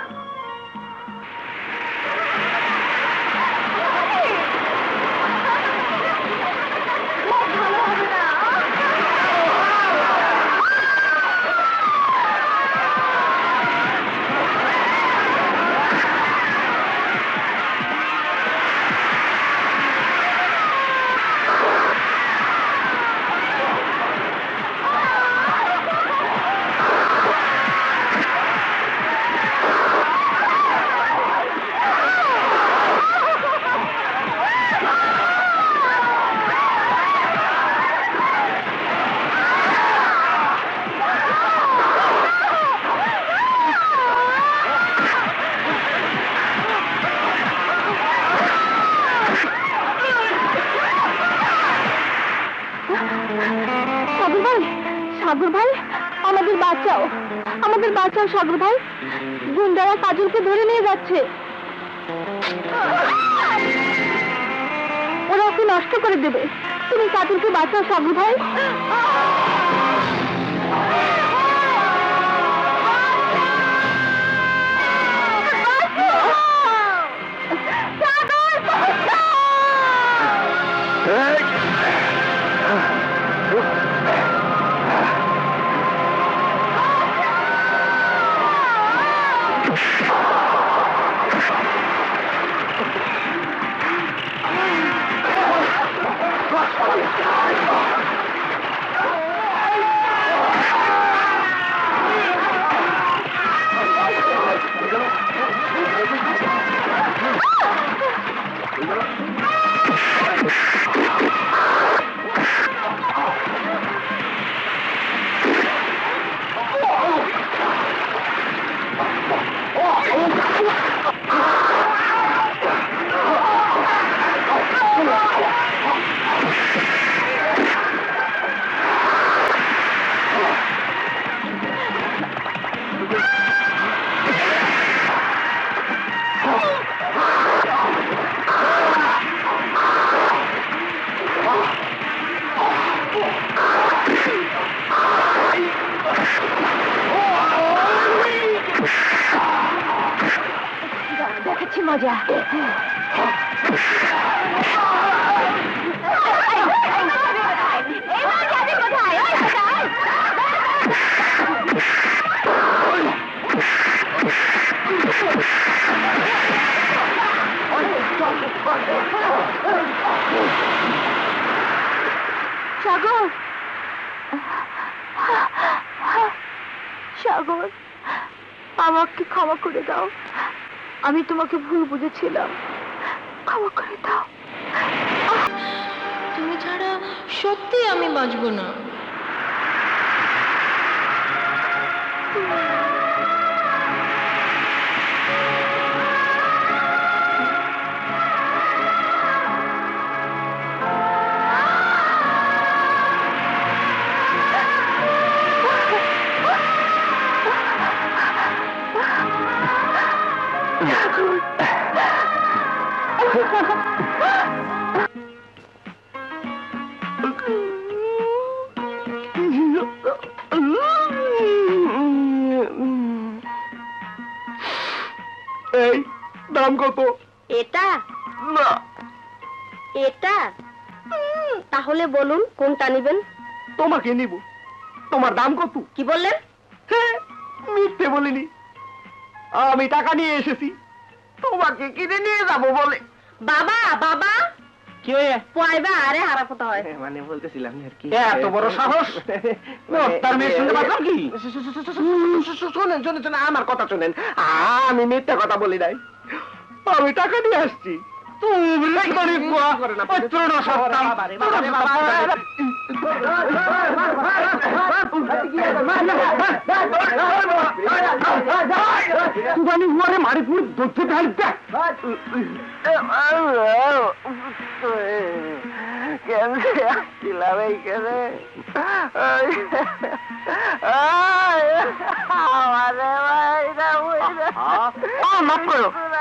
আমাদের বাঁচাও, আমাদের বাঁচাও সাগর ভাই, গুন্ডারা কাজলকে ধরে নিয়ে যাচ্ছে। ওরা ওকে নষ্ট করে দেবে, তুমি কাজলকে বাঁচাও সাগর ভাই। দেখাচ্ছি মজা। সাগর, সাগর, আমাকে ক্ষমা করে দাও, আমি তোমাকে ভুল বুঝেছিলাম, ক্ষমা করে দাও। তুমি ছাড়া সত্যি আমি বাঁচবো না। এই দাম কত? এটা না, এটা তাহলে বলুন কোনটা নেবেন? তোমাকে নিব। তোমার দাম কত? কি বললেন? হ্যাঁ, মিথ্যে বলিনি, আমি টাকা নিয়ে এসেছি তোমাকে কিনে নিয়ে যাব বলে। বাবা, বাবা, কি হয়ে পয়বা আরে হারাপোতা হয়। মানে বলতেছিলাম আর কি। এত বড় সাহস তার মেয়ে শুনতে পারলাম কি? শোনেন শোনেন শোনেন, আমার কথা শোনেন, আমি মিথ্যা কথা বলি নাই, আমি টাকা নিয়ে আসছি। মারিপুর ধরতে ঢালতে কেমনে আসছিলাম এইখানে?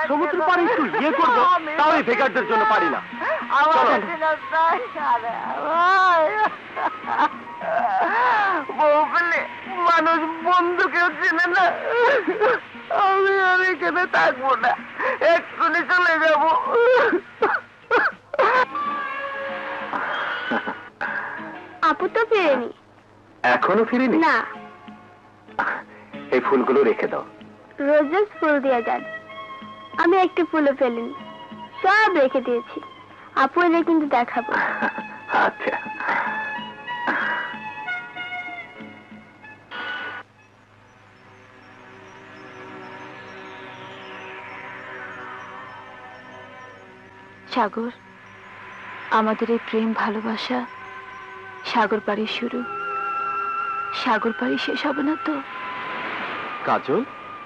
সমুদ্র পাড়ি একটু ইয়ে করবো, তাও এই বেকারদের জন্য পারি না। মানুষ বন্ধুকেও চেনে না, আমি আর এখানে থাকবো না, এক্ষুনি চলে যাব। আপু তো ফেরেনি। এখনো ফিরিনি? না, এই ফুলগুলো রেখে দাও। রোজেস ফুল দিয়ে যান, আমি একটি ফুলও ফেলিনি, সব রেখে দিয়েছি। আপু এলে কিন্তু দেখাবো। আচ্ছা। সাগর, আমাদের এই প্রেম ভালোবাসা সাগর পাড়ি শুরু, সাগর পাড়ি শেষ হবে না তো? কাজল,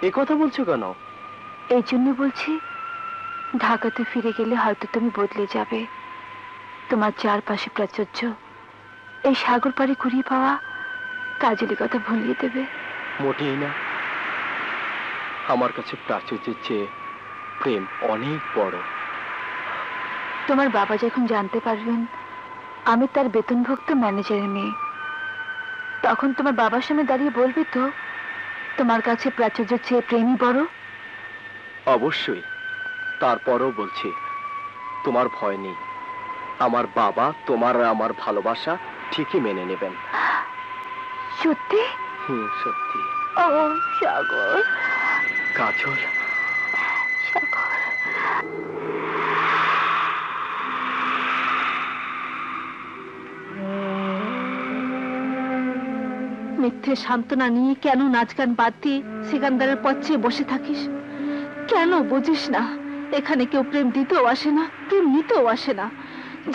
এ কথা বলছো কেন? এই জন্য বলছি, ঢাকাতে ফিরে গেলে হয়তো তুমি বদলে যাবে। তোমার চারপাশে প্রাচুর্য, এই সাগর পাড়ি কুড়িয়ে পাওয়া কাজলের কথা ভুলিয়ে দেবে? মোটেই না। আমার কাছে প্রাচুর্যের চেয়ে প্রেম অনেক বড়। তোমার বাবা যখন জানতে পারবেন আমি তার বেতনভুক্ত ম্যানেজারের মেয়ে, তখন তোমার বাবার সামনে দাঁড়িয়ে বলবে তো তোমার কাছে প্রাচুর্যের চেয়ে প্রেমই বড়? অবশ্যই। তারপরও বলছি, তোমার ভয় নেই। আমার বাবা তোমার আর আমার ভালোবাসা ঠিকই মেনে নেবেন। সত্যি? সত্যি। ও সাগর, কাজল, সাগর। মিথ্যে সান্ত্বনা নিয়ে কেন নাচ গান বাদ দিয়ে সিকান্দারের পথ চেয়ে বসে থাকিস? কেন বুঝিস না এখানে কেউ প্রেম দিতেও আসে না, প্রেম নিতেও আসে না।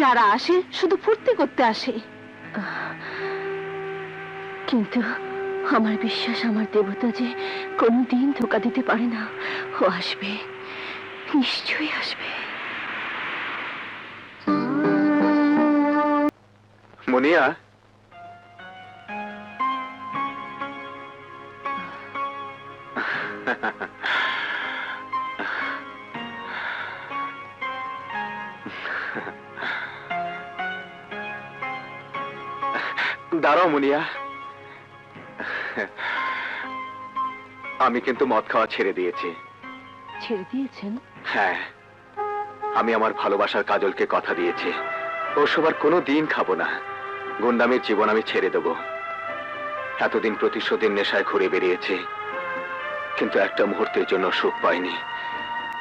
যারা আসে শুধু ফুর্তি করতে আসে। কিন্তু আমার বিশ্বাস আমার দেবতা যে কোনোদিন ধোকা দিতে পারে না। ও আসবে, নিশ্চয়ই আসবে। মুনিয়া, দাঁড়াও মুনিয়া, আমি কিন্তু মদ খাওয়া ছেড়ে দিয়েছি। ছেড়ে দিয়েছেন? হ্যাঁ, আমি আমার ভালোবাসার কাজলকে কথা দিয়েছি ওসব আর কোনো দিন খাবো না। গুন্ডামির জীবন আমি ছেড়ে দেব। এতদিন প্রতিশোধের নেশায় ঘুরে বেরিয়েছি, কিন্তু একটা মুহূর্তের জন্য সুখ পাইনি।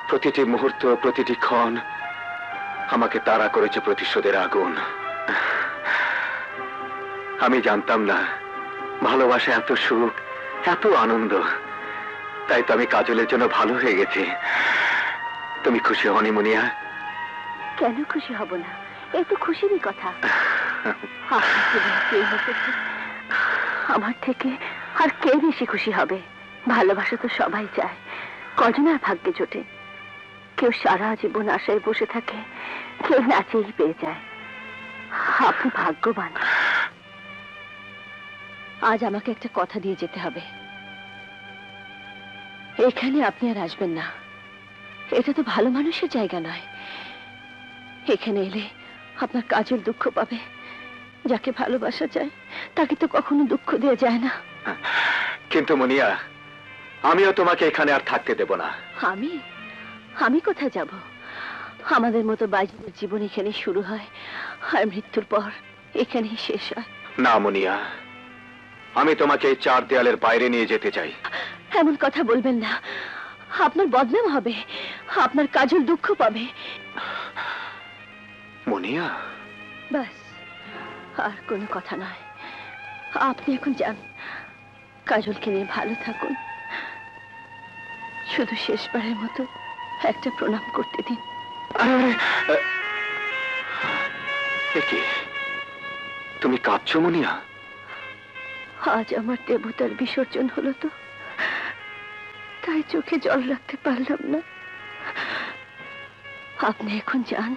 প্রতিটি মুহূর্ত, প্রতিটি ক্ষণ আমাকে তাড়া করেছে প্রতিশোধের আগুন। আমি জানতাম না ভালোবাসা এত সুখ, এত আনন্দ। তাই তো আমি কাজলের জন্য ভালো হয়ে গেছি। তুমি খুশি হওনি মুনিয়া? কেন খুশি হব না? এই তো খুশিরই কথা। আমার থেকে আর কে বেশি খুশি হবে? ভালোবাসা তো সবাই চায়, কজন আর ভাগ্যে জোটে। কেউ সারা জীবন আশায় বসে থাকে, কেউ নাচেই পেয়ে যায়। আপনি ভাগ্যবান। আজ আমাকে একটা কথা দিয়ে যেতে হবে। এখানে আপনি আর আসবেন না। এটা তো ভালো মানুষের জায়গা নয়। এখানে এলে আপনার কাজল দুঃখ পাবে। যাকে ভালোবাসা যায় তাকে তো কখনো দুঃখ দেওয়া যায় না। কিন্তু মুনিয়া, আমিও তোমাকে এখানে আর থাকতে দেব না। আমি কোথায় যাব? আমাদের মতো বাইজিদের জীবন এখানে শুরু হয় আর মৃত্যুর পর এখানেই শেষ হয়। না মুনিয়া, আমি তোমাকে এই চার দেয়ালের বাইরে নিয়ে যেতে চাই। এমন কথা বলবেন না, আপনার বদনাম হবে, আপনার কাজল দুঃখ পাবে। মুনিয়া, ব্যাস, আর কোনো কথা নয়। আপনি এখন যান, কাজলকে নিয়ে ভালো থাকুন। শুধু শেষবারের মতো একটা প্রণাম করতে দিন। কি তুমি কাঁদছো মুনিয়া? আজ আমার দেবতার বিসর্জন হলো তো, তাই চোখে জল রাখতে পারলাম না। আপনি এখন যান।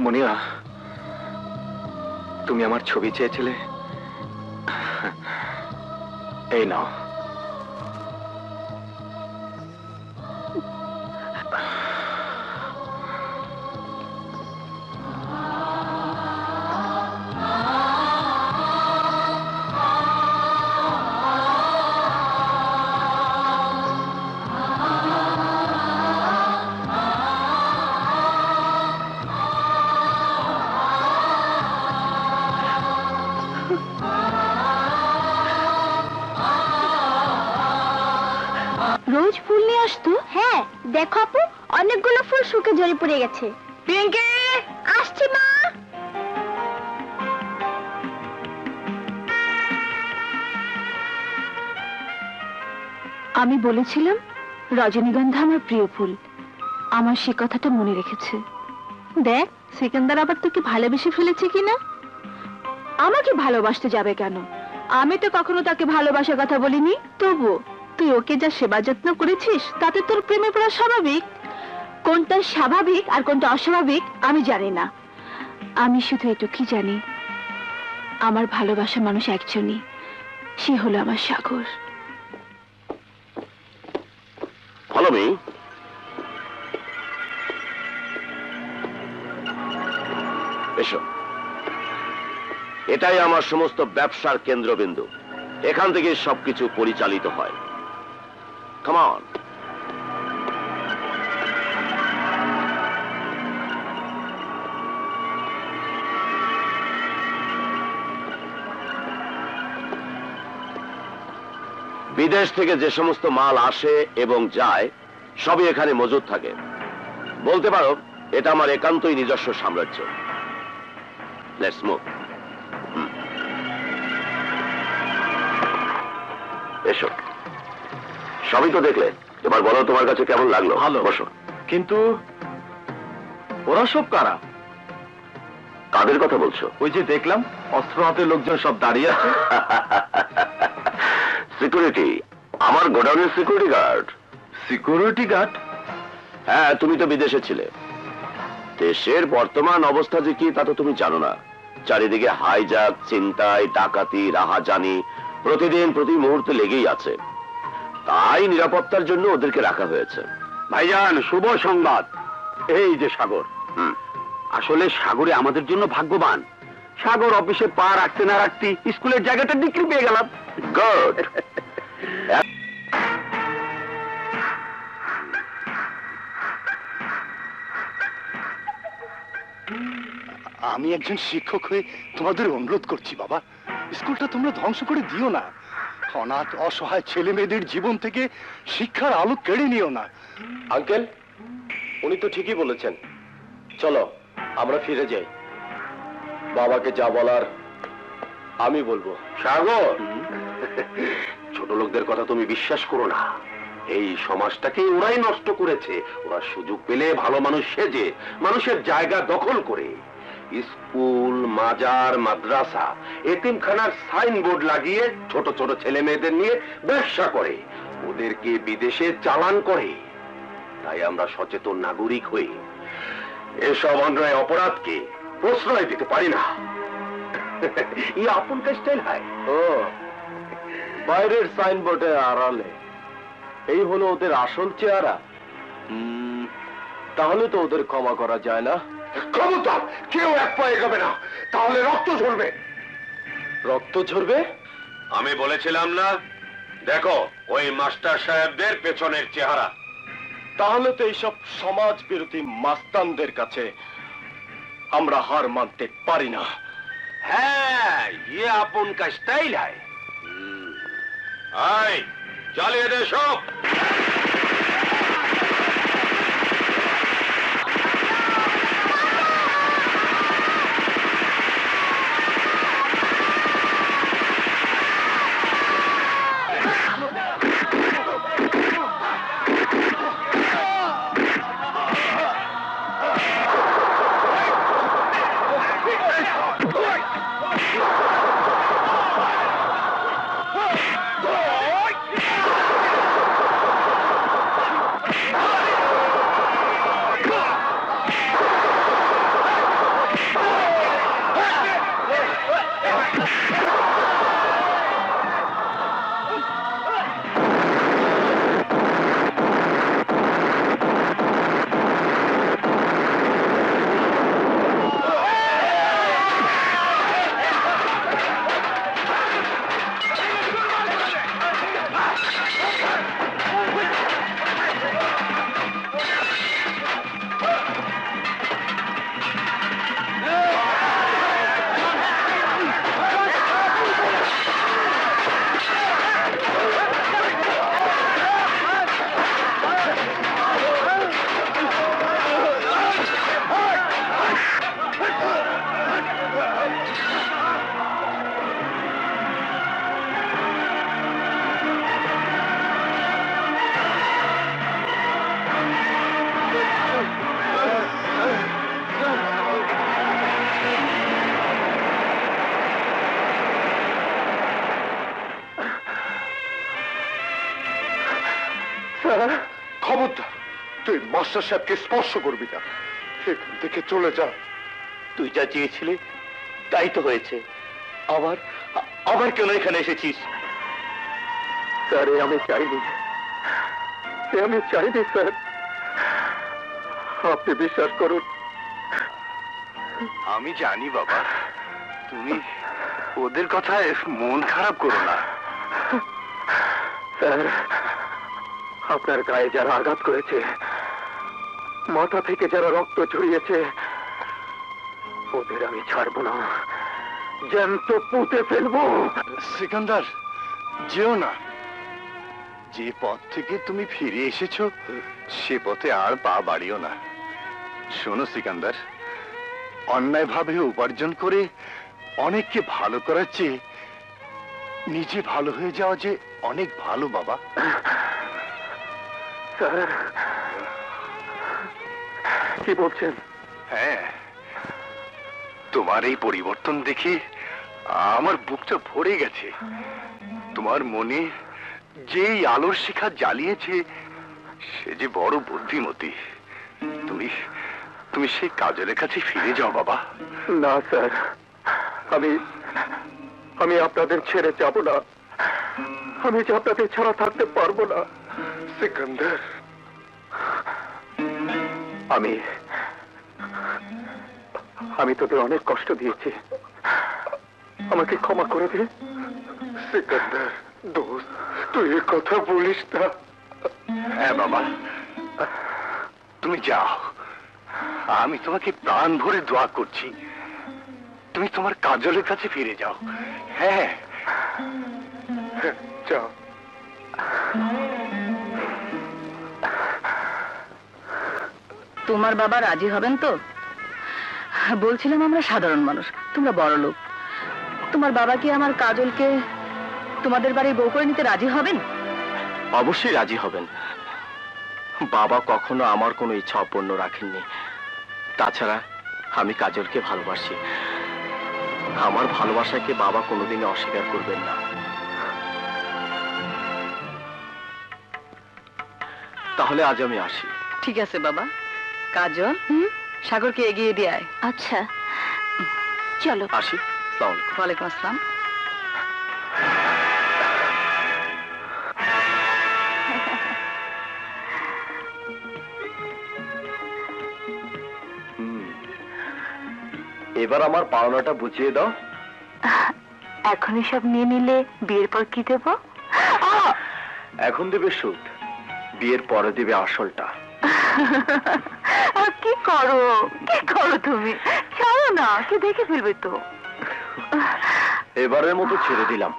মুনিয়া, তুমি আমার ছবি চেয়েছিলে, এই নাও। রোজ ফুল নিয়ে আসতো? হ্যাঁ, দেখো আপু, অনেকগুলো ফুল শুকে ঝরে পড়ে গেছে। পিঙ্কি, আসছি মা। আমি বলেছিলাম রজনীগন্ধা আমার প্রিয় ফুল। আমার সে কথাটা মনে রেখেছে। দেখ সিকান্দার আবার তোকে ভালোবেসে ফেলেছে কিনা। আমাকে ভালোবাসতে যাবে কেন? আমি তো কখনো তাকে ভালোবাসার কথা বলিনি। তবু তুই ওকে যা সেবা যত্ন করেছিস তাতে তোর প্রেমে পড়া স্বাভাবিক। কোনটা স্বাভাবিক আর কোনটা অস্বাভাবিক আমি জানি না। আমি শুধু এটুকুই জানি, আমার ভালোবাসা মানুষ একজনই, সে হলো আমার সাগর। Follow me. এসো। এটাই আমার সমস্ত ব্যবসার কেন্দ্রবিন্দু। এখান থেকে সবকিছু পরিচালিত হয়। Come on. বিদেশ থেকে যে সমস্ত মাল আসে এবং যায় সবই এখানে মজুদ থাকে। বলতে পারো এটা আমার একান্তই নিজস্ব সাম্রাজ্য। Let's move. এসো। সবই তো দেখলে, এবার বলো তোমার কাছে কেমন লাগলো? ভালো। বসো। কিন্তু ওরা সব কারা? কাদের কথা বলছো? ওই যে দেখলাম অস্ত্র হাতে লোকজন সব দাঁড়িয়ে আছে। সিকিউরিটি, আমার গোডাউনের সিকিউরিটি গার্ড। Security guard? হ্যাঁ, তুমি তো বিদেশে ছিলে। দেশের বর্তমান অবস্থা যে কি তা তো তুমি জানো না। চারিদিকে হাইজ্যাক, ছিনতাই, ডাকাতি, রাহাজানি প্রতিদিন প্রতি মুহূর্তে লেগেই আছে। তাই নিরাপত্তার জন্য ওদেরকে রাখা হয়েছে। ভাইজান, শুভ সংবাদ। এই যে সাগর। আসলে সাগরে আমাদের জন্য ভাগ্যবান। সাগর অফিসে পা রাখতে না রাখতে স্কুলের জায়গাটা ডিগ্রি পেয়ে গেলাম। গুড। আমি একজন শিক্ষক হয়ে তোমাদের অনুরোধ করছি বাবা, স্কুলটা তোমরা ধ্বংস করে দিও না। অনাথ অসহায় ছেলে মেয়েদের জীবন থেকে শিক্ষার আলো কেড়ে নিও না। আঙ্কেল, উনি তো ঠিকই বলেছেন। চলো আমরা ফিরে যাই। বাবাকে যা বলার আমি বলবো। সাগর, ছোট লোকদের কথা তুমি বিশ্বাস করো না। এই সমাজটাকে ওরাই নষ্ট করেছে। ওরা সুযোগ পেলে ভালো মানুষ সেজে মানুষের জায়গা দখল করে স্কুল, মাজার, মাদ্রাসা, এতিমখানার সাইনবোর্ড লাগিয়ে ছোট ছোট ছেলে মেয়েদের নিয়ে ব্যবসা করে, ওদেরকে বিদেশে চালান করে। তাই আমরা সচেতন নাগরিক হই এসব অন্যায় অপরাধকে প্রশ্রয় দিতে পারি না। ये आपन का स्टाइल है। ও, বাইরের সাইনবোর্ডে আড়ালে এই হলো ওদের আসল চেহারা। তাহলে তো ওদের ক্ষমা করা যায় না। ক্ষমতা কেউ এক পা এগোবে না, তাহলে রক্ত ঝরবে। রক্ত ঝরবে? আমি বলেছিলাম না, দেখো ওই মাস্টার সাহেবদের পেছনের চেহারা। তাহলে তো এইসব সমাজ বিরোধী মাস্তানদের কাছে আমরা হার মানতে পারি না। হ্যাঁ, ये अपन का स्टाइल है। আয় চালিয়ে দে সব। মাস্টার সাহেবকে স্পর্শ করবি না, সেখান থেকে চলে যা। তুই যা চেয়েছিলি তাই তো হয়েছে। আবার আবার কেন এখানে এসেছিস? স্যার, আমি চাইনি, আমি চাইনি স্যার, আপনি বিশ্বাস করুন। আমি জানি বাবা, তুমি ওদের কথায় মন খারাপ করো না। স্যার, আপনার গায়ে যারা আঘাত করেছে, মাথা থেকে যারা রক্ত ঝরিয়েছে, ওদের আমি ছাড়বো না, জ্যান্ত পুঁতে ফেলবো। সিকান্দার, যেও না। যে পথ থেকে তুমি ফিরে এসেছো সে পথে আর পা বাড়িও না। শোনো সিকান্দার, অন্যায়ভাবে উপার্জন করে অনেককে ভালো করার চেয়ে নিজে ভালো হয়ে যাওয়া যে অনেক ভালো বাবা। স্যার, কি বলছেন? হ্যাঁ, তোমার এই পরিবর্তন দেখে আমার বুকটা ভরে গেছে। তোমার মনে যেই আলোর শিখা জ্বালিয়েছে সে যে বড় বুদ্ধিমতী। তুমি তুমি সেই কাজলের কাছে ফিরে যাও বাবা। না স্যার, আমি আপনাদের ছেড়ে যাব না, আমি যে আপনাদের ছাড়া থাকতে পারবো না। সিকান্দার, আমি তোদের অনেক কষ্ট দিয়েছি, আমাকে ক্ষমা করে দে। সিকান্দার দোস্ত, তুই এ কথা বলিস না। হ্যাঁ বাবা, তুমি যাও, আমি তোমাকে প্রাণ ভরে দোয়া করছি। তুমি তোমার কাজলের কাছে ফিরে যাও। হ্যাঁ, যাও। তোমার বাবা রাজি হবেন তো? বলছিলাম আমরা সাধারণ মানুষ, তোমরা বড় লোক। তোমার বাবা কি আমার কাজলকে তোমাদের বাড়ির বউ করে নিতে রাজি হবেন? অবশ্যই রাজি হবেন। বাবা কখনো আমার কোনো ইচ্ছা অপূর্ণ রাখেননি। তাছাড়া আমি কাজলকে ভালোবাসি, আমার ভালোবাসাকে বাবা কোনোদিনই অস্বীকার করবেন না। তাহলে আজ আমি আসি। ঠিক আছে বাবা। কাজল, সাগরকে এগিয়ে দিয়ে আয়। আচ্ছা, চলো। আসি। আসসালামু আলাইকুম। ওয়ালাইকুম আসসালাম। এবার আমার পাওনাটা বুঝিয়ে দাও। এখন এসব নিয়ে নিলে বিয়ের পর কি দেব? এখন দেবে সুদ, বিয়ের পরে দেবে আসলটা। কি করো তুমি? ছাড়ো না, কে দেখে ফেলবে তো। এবারের মতো ছেড়ে দিলাম,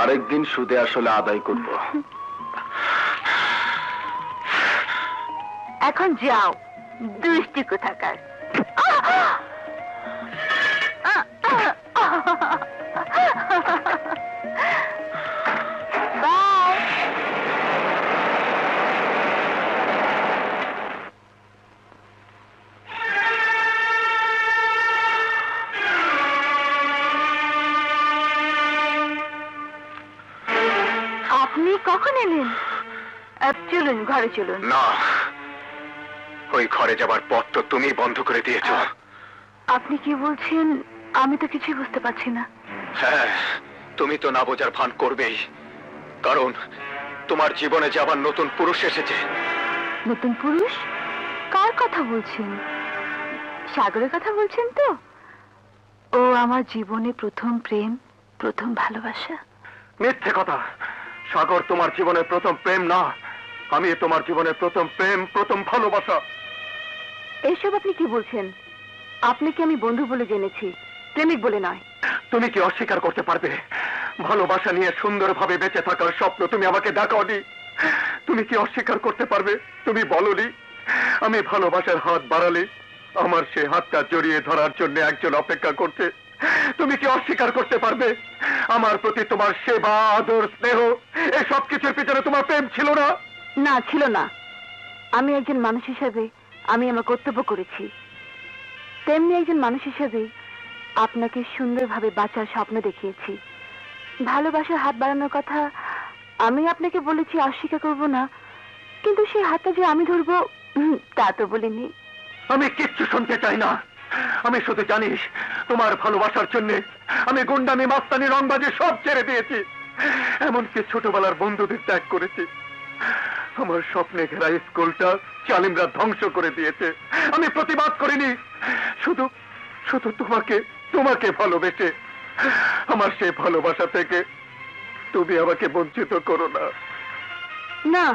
আরেকদিন সুদে আসলে আদায় করব। এখন যাও, দুষ্টি কোথাকার। বাই। আপনি কখন এলেন? চলুন, ঘরে চলুন। না, ওই ঘরে যাবার পথ তো তুমি বন্ধ করে দিয়েছ। আপনি কি বলছেন? আমি তো কিছুই বুঝতে পারছি না। হ্যাঁ, তুমি তো না বোঝার ভান করবেই, কারণ তোমার জীবনে যে আবার নতুন পুরুষ এসেছে। নতুন পুরুষ? কার কথা বলছেন? সাগরের কথা বলছেন তো? ও আমার জীবনে প্রথম প্রেম, প্রথম ভালোবাসা। মিথ্যে কথা। সাগর তোমার জীবনের প্রথম প্রেম না, আমি তোমার জীবনের প্রথম প্রেম, প্রথম ভালোবাসা। এইসব আপনি কি বলছেন? আপনাকে আমি বন্ধু বলে জেনেছি, প্রেমিক বলে নয়। তুমি কি অস্বীকার করতে পারবে ভালোবাসা নিয়ে সুন্দরভাবে বেঁচে থাকার স্বপ্ন তুমি আমাকে দেখাওনি? তুমি কি অস্বীকার করতে পারবে? তুমি বলনি আমি ভালোবাসার হাত বাড়ালে আমার সে হাতটা জড়িয়ে ধরার জন্য একজন অপেক্ষা করছে? তুমি কি অস্বীকার করতে পারবে আমার প্রতি তোমার সেবা, আদর, স্নেহ, এই সব কিছুর পিছনে তোমার প্রেম ছিল না? না, ছিল না। আমি একজন মানুষ হিসেবে আমি আমার কর্তব্য করেছি, তেমনি একজন মানুষ হিসেবে আপনাকে সুন্দরভাবে বাঁচার স্বপ্ন দেখিয়েছি। ভালোবাসার হাত বাড়ানোর কথা আমি আপনাকে বলেছি, অস্বীকার করব না, কিন্তু সেই হাতটা যে আমি ধরবো তা তো বলিনি। আমি কিচ্ছু শুনতে চাই না। আমি শুধু জানিস, তোমার ভালোবাসার জন্য আমি গুন্ডামি, মাস্তানি, রংবাজি সব ছেড়ে দিয়েছি। এমনকি ছোটবেলার বন্ধুদের ত্যাগ করেছি। আমার স্বপ্নে ঘেরা স্কুলটা জালিমরা ধ্বংস করে দিয়েছে। আমি প্রতিবাদ করিনি, শুধু শুধু তোমাকে তোমাকে ভালোবেসে। আমার সেই ভালোবাসা থেকে তুমি আমাকে বঞ্চিত করো না। না,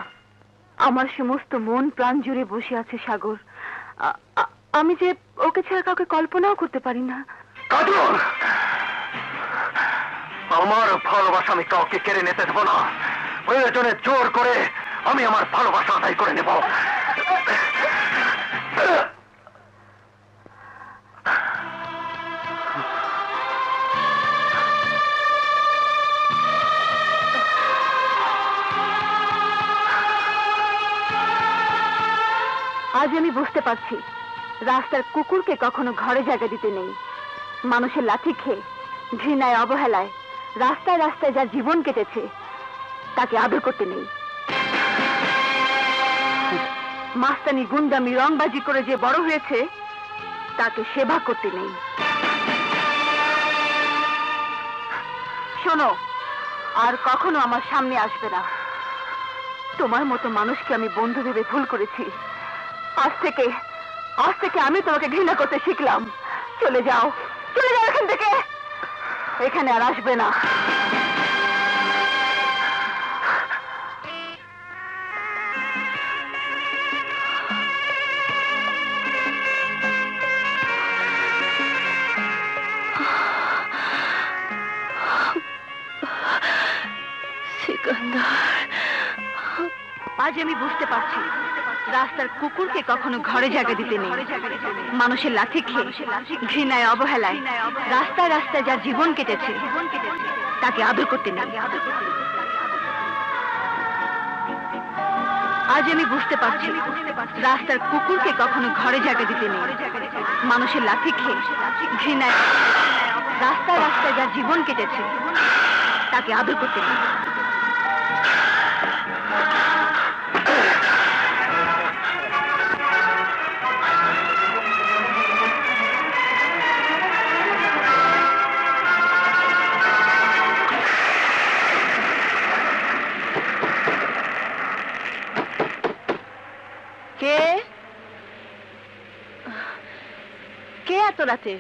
আমার সমস্ত মন প্রাণ জুড়ে বসে আছে সাগর। আমি যে ওকে ছাড়া কাউকে কল্পনাও করতে পারি না। কাজল, আমার ভালোবাসা আমি কাউকে কেড়ে নিতে দেবো না। প্রয়োজনে জোর করে আমি আমার ভালোবাসা আদায় করে নেব। আজ আমি বুঝতে পারছি, রাস্তার কুকুরকে কখনো ঘরে জায়গা দিতে নেই। মানুষের লাঠি খেয়ে, ঘৃণায়, অবহেলায় রাস্তায় রাস্তায় যার জীবন কেটেছে তাকে আদর করতে নেই। মাস্তানি, গুন্ডামি, রংবাজি করে যে বড় হয়েছে তাকে সেবা করতে নেই। শোনো, আর কখনো আমার সামনে আসবে না। তোমার মতো মানুষকে আমি বন্ধু ভেবে ভুল করেছি। আজ থেকে আমি তোমাকে ঘৃণা করতে শিখলাম। চলে যাও, চলে যাও এখান থেকে। এখানে আর আসবে না। আজ আমি বুঝতে পারছি, রাস্তার কুকুরকে কখনো ঘরে জায়গা দিতে নেই। মানুষের লাঠি খেয়ে, ঘৃণায়, অবহেলায় রাস্তায় রাস্তায় যার জীবন কেটেছে তাকে আদর করতে নেই। আজ আমি বুঝতে পারছি, রাস্তার কুকুরকে কখনো ঘরে জায়গা দিতে নেই। মানুষের লাঠি খেয়ে, ঘৃণায়, রাস্তায় রাস্তায় যার জীবন কেটেছে তাকে আদর করতে নেই। কে কে এত রাতে?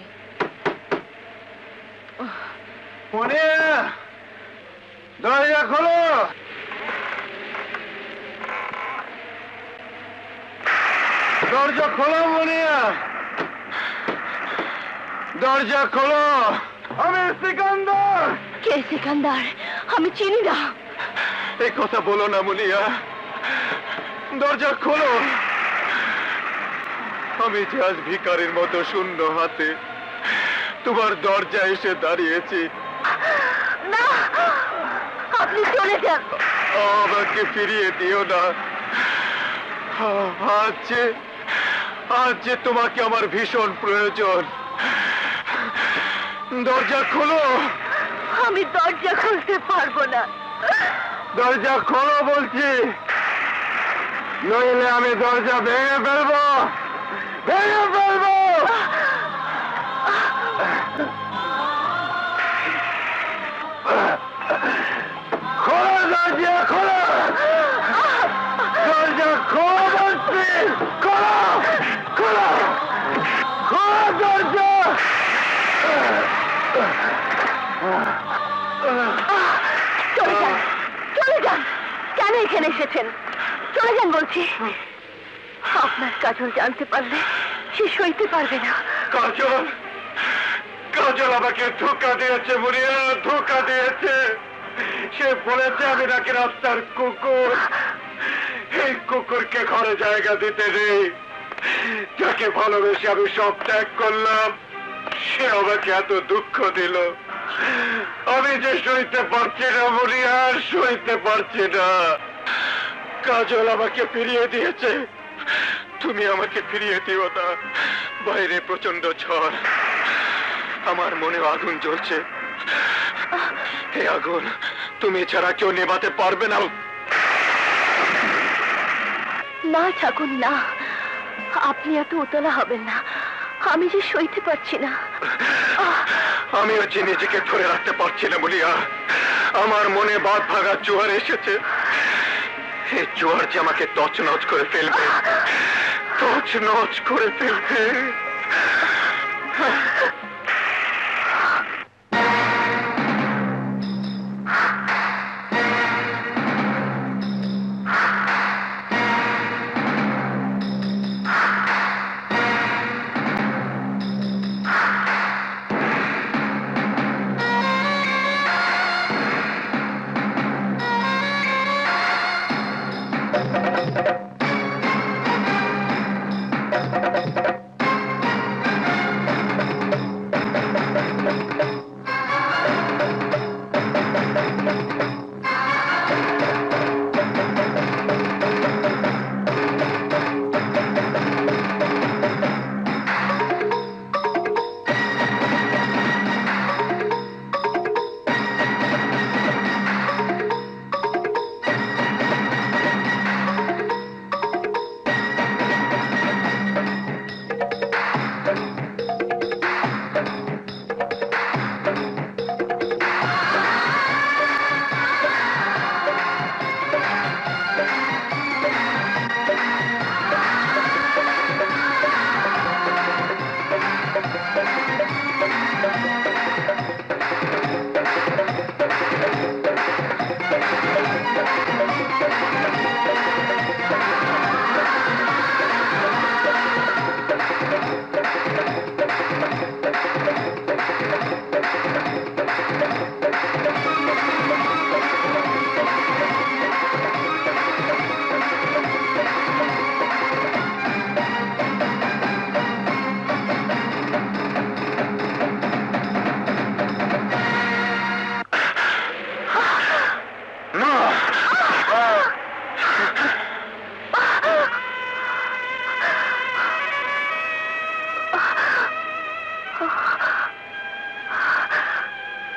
দরজা খোলো। দরজা খোলো মনিয়া, দরজা খোলো। আমি সিকান্দার। কে সিকান্দার? আমি চিনি না। এই কথা বলো না মুনিয়া, দরজা খোলো। আমি যে আজ ভিখারির মতো শূন্য হাতে তোমার দরজা এসে দাঁড়িয়েছি। না, আপনি চলে যান। আমাকে ফিরিয়ে দিও না। আজ যে তোমাকে আমার ভীষণ প্রয়োজন। দরজা খোলো। আমি দরজা খুলতে পারবো না। দরজা খোলো বলছি, নইলে আমি দরজা ভেঙে ফেলবো। খোলো দরজা, খোলো দরজা, খোলো বলছি, খোলো খোলো খোলো দরজা। চলে যান, চলে যান। কেন এখানে এসেছেন? চলে যান বলছি। আপনার কাজল জানতে পারলে সে সইতে পারবে না। কাজল, কাজল আমাকে ধোঁকা দিয়েছে মুনিয়া, ধোঁকা দিয়েছে। সে বলেছে আমি নাকি রাস্তার কুকুর। এই কুকুরকে ঘরে জায়গা দিতে নেই। যাকে ভালোবেসে আমি সব ত্যাগ করলাম, সে আমাকে এত দুঃখ দিল। আমি যে সইতে পারছি না মুনিয়া, সইতে পারছি না। কাজল আমাকে ফিরিয়ে দিয়েছে, তুমি আমাকে ফিরিয়ে দিও না। বাইরে প্রচন্ড ঝড়, আমার মনে আগুন জ্বলছে। এই আগুন তুমি ছাড়া কেউ নেভাতে পারবে না। না ঠাকুর না, আপনি এত উতলা হবেন না, আমি যে সইতে পারছি না। আমিও যে নিজেকে ধরে রাখতে পারছি না বলিয়া আমার মনে বাঁধ ভাঙা জোয়ার এসেছে। এই জোয়ার যে আমাকে তছনছ করে ফেলবে, তছনছ করে ফেলবে।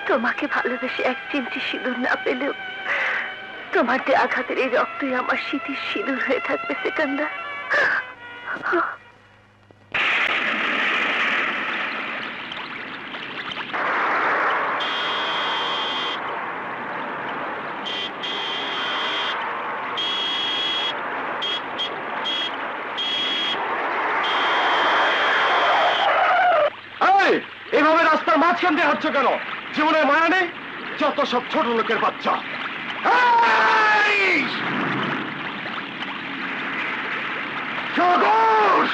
তোমাকে ভালোবেসে এক চিমটি সিঁদুর না পেলেও তোমার যে আঘাতের এই রক্তই আমার স্মৃতির সিঁদুর হয়ে থাকবে সিকান্দার। এইভাবে রাস্তার মাঝখান দিয়ে হাঁটছো কেন? জীবনের মায়া নেই? যত সব ছোট লোকের বাচ্চা। সাগর,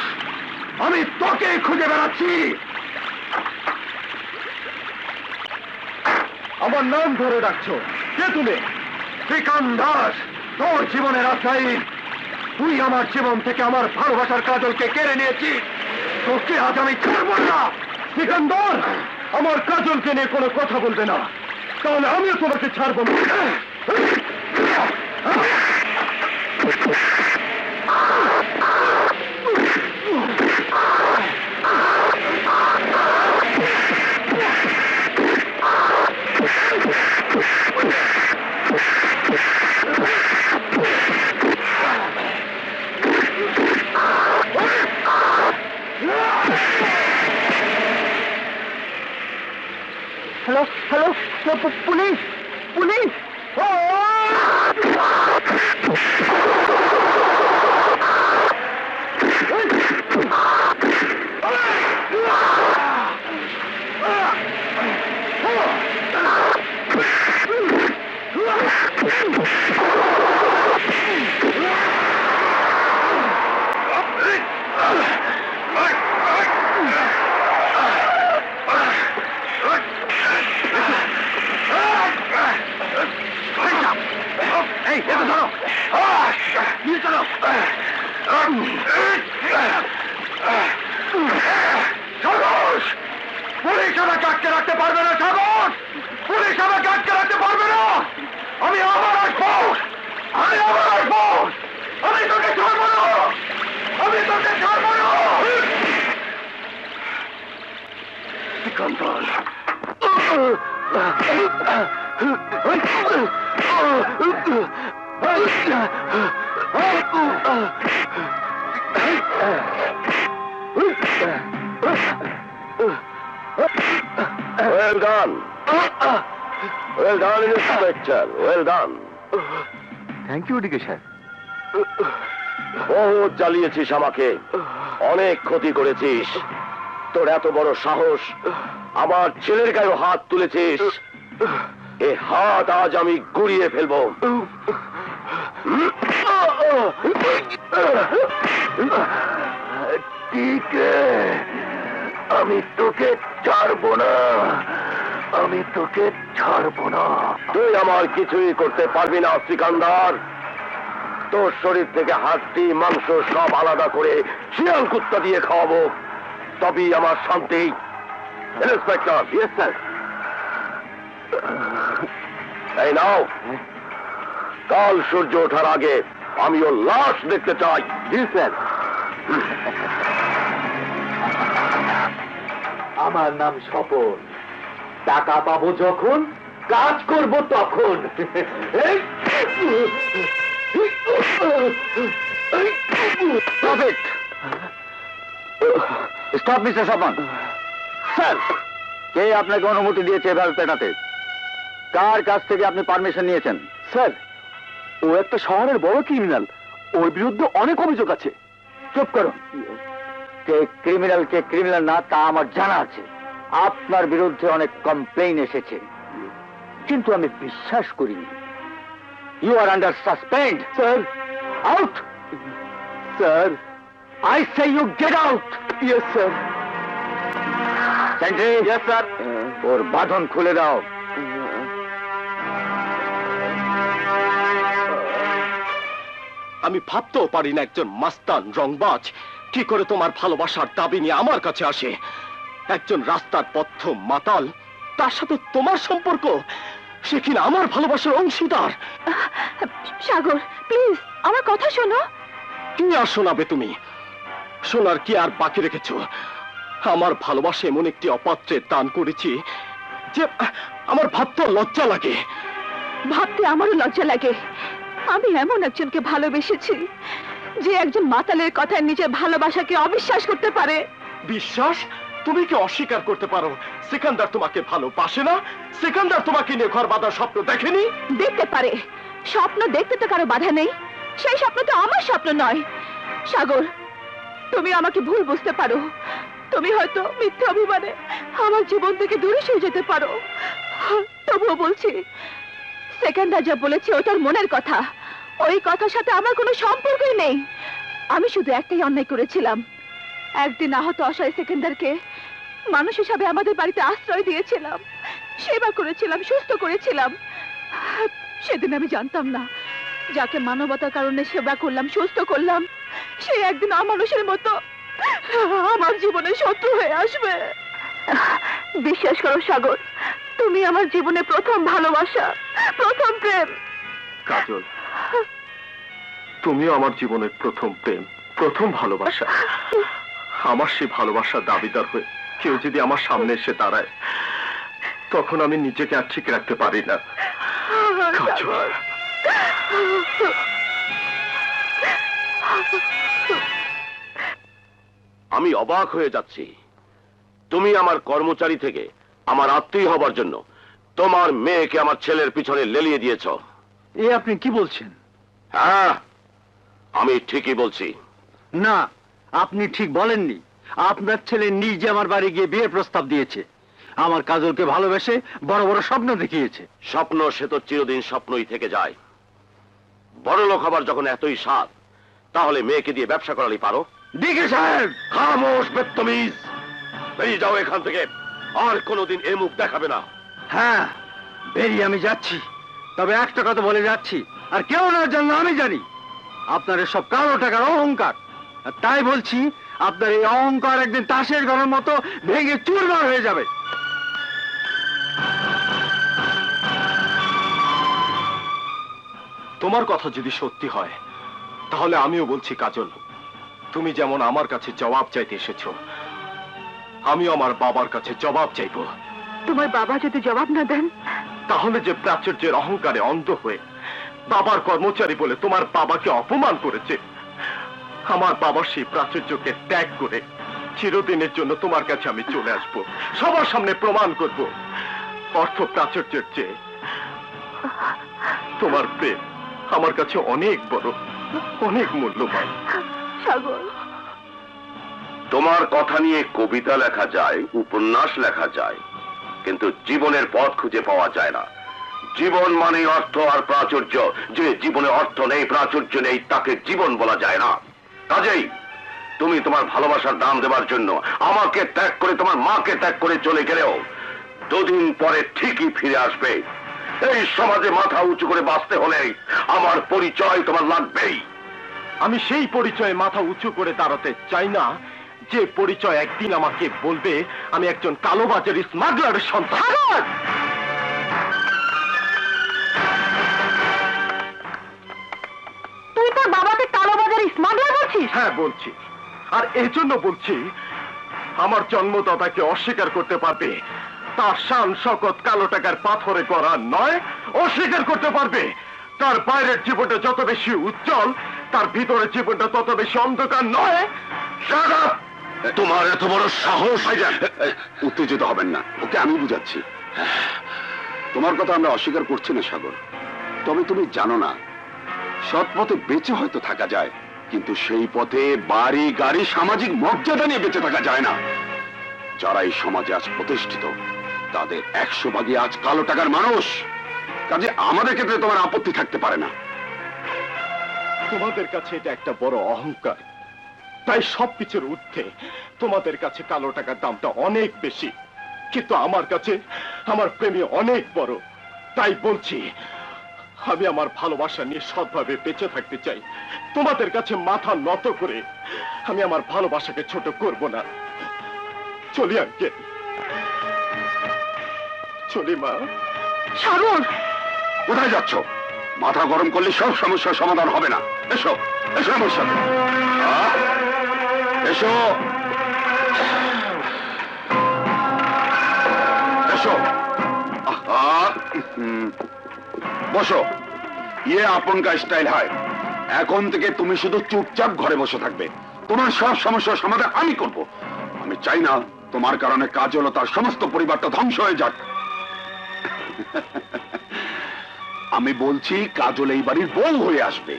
আমি তোকে খুঁজে বেড়াচ্ছি। আমার নাম ধরে ডাকছো? কে তুমি? সিকান্দার, তোর জীবনের আশাই তুই আমার জীবন থেকে আমার ভালোবাসার কাজলকে কেড়ে নিয়েছিস। তোকে আজ আমি ছাড়বো না। সিকান্দার, আমার কাজলকে নিয়ে কোনো কথা বলবে না, তাহলে আমিও তোমাকে ছাড়বো না। Hello hello, police police. Police আমাকে আটকে রাখতে পারবে না সাগর, পুলিশ আমাকে আটকে রাখতে পারবে না। আমি আবার আসবো, আমি আবার আসবো। আমি তোকে ছাড়বো না, আমি তোকে ছাড়বো না। Sikandar, well done, well done inspector, well done. Thank you DK sir. বহুত জ্বালিয়েছিস আমাকে, অনেক ক্ষতি করেছিস। তোর এত বড় সাহস, আমার ছেলের গায়ে হাত তুলেছিস। এ হাত আজ আমি গুড়িয়ে ফেলবো। আমি তোকে ছাড়বো না, আমি তোকে ছাড়বো না। তুই আমার কিছুই করতে পারবি না সিকান্দার। তোর শরীর থেকে হাড্ডি মাংস সব আলাদা করে শিয়াল কুত্তা দিয়ে খাওয়াবো, তবেই আমার শান্তি। ইন্সপেক্টর। Yes sir. এই নাও, কাল সূর্য ওঠার আগে আমি ওর লাশ দেখতে চাই। জি স্যার। আমার নাম স্বপন, টাকা পাবো যখন, কাজ করব তখন। Stop mister Swapan. স্যার, কে আপনাকে অনুমতি দিয়েছে এভাবে পেটাতে? কার কাছ থেকে আপনি পারমিশন নিয়েছেন? স্যার, ও একটা শহরের বড় ক্রিমিনাল, ওর বিরুদ্ধে অনেক অভিযোগ আছে। চুপ করুন। কে ক্রিমিনাল কে ক্রিমিনাল না তা আমার জানা আছে। আপনার বিরুদ্ধে অনেক কমপ্লেইন এসেছে, কিন্তু আমি বিশ্বাস করিনি। You are under suspend. Sir, out. Sir. I say you get out. Yes sir. Sentry. Yes sir. ওর বাঁধন খুলে দাও। আমি ভাবতেও পারি না একজন মাস্তান রংবাজ কি করে তোমার ভালোবাসার দাবি নিয়ে আমার কাছে আসে। একজন রাস্তার পথ মাতাল, তার সাথে তোমার সম্পর্ক, সে কিনা আমার ভালোবাসার অংশীদার। সাগর, প্লিজ আমার কথা শোনো। কি আর শোনাবে তুমি? শোনার কি আর বাকি রেখেছো? আমার ভালোবাসা এমন একটি অপাত্রে দান করেছি যে আমার ভাবতে লজ্জা লাগে। ভাবতে আমারও লজ্জা লাগে। আমি এমন একজনকে ভালোবেসেছি যে একজন মাতালের কথায় নিজের ভালোবাসাকে অবিশ্বাস করতে পারে। বিশ্বাস? তুমি কি অস্বীকার করতে পারো সিকান্দার তোমাকে ভালোবাসে না? সিকান্দার তোমাকে নিয়ে ঘর বাঁধার স্বপ্ন দেখেনি? দেখতে পারে, স্বপ্ন দেখতে তো কারো বাধা নেই। সেই স্বপ্ন তো আমার স্বপ্ন নয়। সাগর, তুমি আমাকে ভুল বুঝতে পারো। তুমি হয়তো মিথ্যে অভিমানে আমার জীবন থেকে দূরে সরে যেতে পারো। তবুও বলছি, সেকেন্ডার যা বলেছে ওটার মনের কথা। ওই কথার সাথে আমার কোনো সম্পর্কই নেই। আমি শুধু একটাই অন্যায় করেছিলাম। একদিন আহত অসহায় সেকেন্ডারকে মানুষ হিসাবে আমাদের বাড়িতে আশ্রয় দিয়েছিলাম, সেবা করেছিলাম, সুস্থ করেছিলাম। সেদিন আমি জানতাম না যাকে মানবতার কারণে সেবা করলাম, সুস্থ করলাম, সে একদিন অমানুষের মতো আমার জীবনে শত্রু হয়ে আসবে। বিশ্বাস করো সাগর, তুমি আমার জীবনে প্রথম ভালোবাসা, প্রথম প্রেম। কাজল, তুমিও আমার জীবনের প্রথম প্রেম, প্রথম ভালোবাসা। আমার সেই ভালোবাসার দাবিদার হয়ে কেউ যদি আমার সামনে এসে দাঁড়ায়, তখন আমি নিজেকে আর ঠিক রাখতে পারি না। কাজল, আমি অবাক হয়ে যাচ্ছি। তুমি আমার কর্মচারী থেকে আমার আত্মীয় হবার জন্য তোমার মেয়েকে আমার ছেলের পিছনে লেলিয়ে দিয়েছ। এ আপনি কি বলছেন? হ্যাঁ, আমি ঠিকই বলছি। না, আপনি ঠিক বলেননি। আপনার ছেলে নিজে আমার বাড়ি গিয়ে বিয়ের প্রস্তাব দিয়েছে, আমার কাজলকে ভালোবেসে বড় বড় স্বপ্ন দেখিয়েছে। স্বপ্ন সে তো চিরদিন স্বপ্নই থেকে যায়। বড় লোক হবার যখন এতই স্বাদ, তাহলে মেয়েকে দিয়ে ব্যবসা করালেই পারো। ডিকে সাহেব! খামোশ বেত্তমিজ, বেরিয়ে যাও এখান থেকে। আর কোনোদিন এ মুখ দেখাবে না। হ্যাঁ, বেরিয়ে আমি যাচ্ছি, তবে একটা কথা বলে যাচ্ছি, আর কেউ না জানলে আমি জানি, আপনার সব কালো টাকার অহংকার। আর তাই বলছি, আপনার এই অহংকার একদিন তাসের ঘরের মতো ভেঙে চুরমার হয়ে যাবে। তোমার কথা যদি সত্যি হয়, তাহলে আমিও বলছি কাজল, তুমি যেমন আমার কাছে জবাব চাইতে এসেছো, আমিও আমার বাবার কাছে জবাব চাইবো। তোমার বাবা যদি জবাব না দেন, তাহলে যে প্রাচুর্যের অহংকারে অন্ধ হয়ে বাবার কর্মচারী বলে তোমার বাবাকে অপমান করেছে, আমার বাবার সেই প্রাচুর্যকে ত্যাগ করে চিরদিনের জন্য তোমার কাছে আমি চলে আসব, সবার সামনে প্রমাণ করব অর্থ প্রাচুর্যের চেয়ে তোমার প্রেম আমার কাছে অনেক বড়, অনেক মূল্যবান। সাগর, তোমার কথা নিয়ে কবিতা লেখা যায়, উপন্যাস লেখা যায়, কিন্তু জীবনের পথ খুঁজে পাওয়া যায় না। জীবন মানে অর্থ আর প্রাচুর্য। যে জীবনে অর্থ নেই, প্রাচুর্য নেই, তাকে জীবন বলা যায় না। কাজেই তুমি তোমার ভালোবাসার দাম দেবার জন্য আমাকে ত্যাগ করে, তোমার মাকে ত্যাগ করে চলে গেলেও দুদিন পরে ঠিকই ফিরে আসবে। এই সমাজে মাথা উঁচু করে বাঁচতে হলে আমার পরিচয় তোমার লাগবেই। আমি সেই পরিচয়ে মাথা উঁচু করে দাঁড়াতে চাই না যে পরিচয় একদিন আমাকে বলবে আমি একজন কালোবাজারি স্মাগলারের সন্তান। তুই তোর বাবাকে কালোবাজারি স্মাগলার বলছিস? হ্যাঁ বলছি, আর এই জন্য বলছি আমার জন্মদাতাকে অস্বীকার করতে পারবে তার শান শকত কালো টাকার পাথরে করা নয়, অস্বীকার করতে পারবে তার বাইরের জীবনটা যত বেশি উজ্জ্বল তার ভিতরের জীবনটা তত বেশি অন্ধকার নয়। Shut up! তোমার এত বড় সাহস! ভাইজান, উত্তেজিত হবেন না, ওকে আমি বুঝাচ্ছি। তোমার কথা আমরা অস্বীকার করছি না সাগর, তবে তুমি জানো না সৎ পথে বেঁচে হয়তো থাকা যায়, কিন্তু সেই পথে বাড়ি গাড়ি সামাজিক মর্যাদা নিয়ে বেঁচে থাকা যায় না। যারা এই সমাজে আজ প্রতিষ্ঠিত তাদের 100 ভাগই আজ কালো টাকার মানুষ। কাজে আমাদের ক্ষেত্রে তোমার আপত্তি থাকতে পারে না। তোমাদের কাছে এটা একটা বড় অহংকার, তাই সবকিছুর ঊর্ধ্বে তোমাদের কাছে কালো টাকার দামটা অনেক বেশি, কিন্তু আমার কাছে আমার প্রেমী অনেক বড়। তাই বলছি আমি আমার ভালোবাসা নিয়ে সৎভাবে বেঁচে থাকতে চাই। তোমাদের কাছে মাথা নত করে আমি আমার ভালোবাসাকে ছোট করব না। চলি আঙ্কেল, চলি মা। সাগর, কোথায় যাচ্ছ? মাথা গরম করলে সব সমস্যার সমাধান হবে না। এসো, এসো আমার সাথে। এসো, এসো। বসো। ইয়ে আপন কা স্টাইল হয়। এখন থেকে তুমি শুধু চুপচাপ ঘরে বসে থাকবে। তোমার সব সমস্যার সমাধান আমি করব। আমি চাই না তোমার কারণে কাজল ও তার সমস্ত পরিবারটা ধ্বংস হয়ে যাক। আমি বলছি কাজল এই বাড়ির বউ হয়ে আসবে।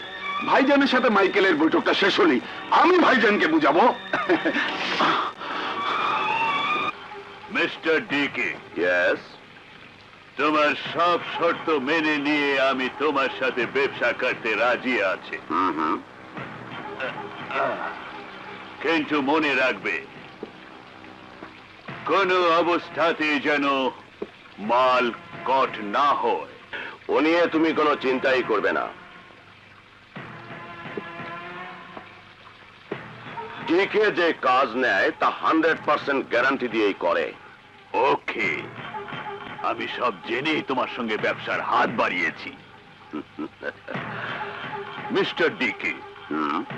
ভাইজানের সাথে মাইকেলের বৈঠকটা শেষ হলেই আমি ভাইজানকে বুঝাবো। মিস্টার ডিকে, ইয়েস, তোমার সব শর্ত মেনে নিয়ে আমি তোমার সাথে ব্যবসা করতে রাজি আছি, কিন্তু মনে রাখবে কোনো অবস্থাতে যেন মাল কট না হয়। ও নিয়ে তুমি কোনো চিন্তাই করবে না। ডিকে যে কাজ নেয় তা 100% গ্যারান্টি দিয়েই করে। ওকে, আমি সব জেনেই তোমার সঙ্গে ব্যবসার হাত বাড়িয়েছি। মিস্টার ডিকে,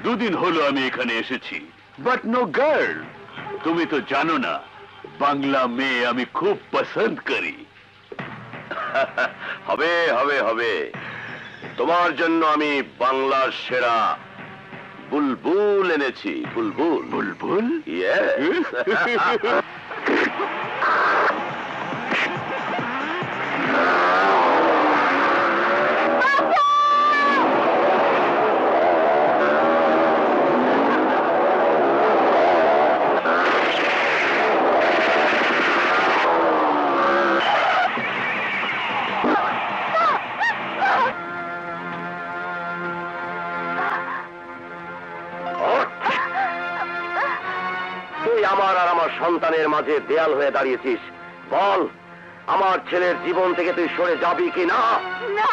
দুদিন হলো আমি এখানে এসেছি, বাট নো গার্ল। তুমি তো জানো না বাংলা মেয়ে আমি খুব পছন্দ করি। হবে হবে হবে, তোমার জন্য আমি বাংলার সেরা বুলবুল এনেছি। বুলবুল? বুলবুল? ইয়েস। আমার আর আমার সন্তানের মাঝে দেয়াল হয়ে দাঁড়িয়েছিস। বল, আমার ছেলের জীবন থেকে তুই সরে যাবি কি না? না।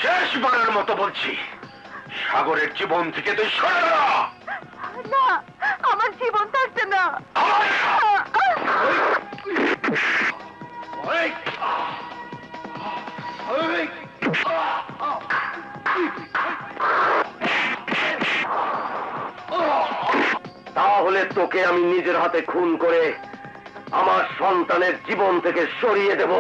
শেষবারের মতো বলছি, সাগরের জীবন থেকে তুই সরে যা। না, আমার জীবন থাকছে না। তাহলে তো তোকে আমি নিজের হাতে খুন করে আমার সন্তানের জীবন থেকে সরিয়ে দেব।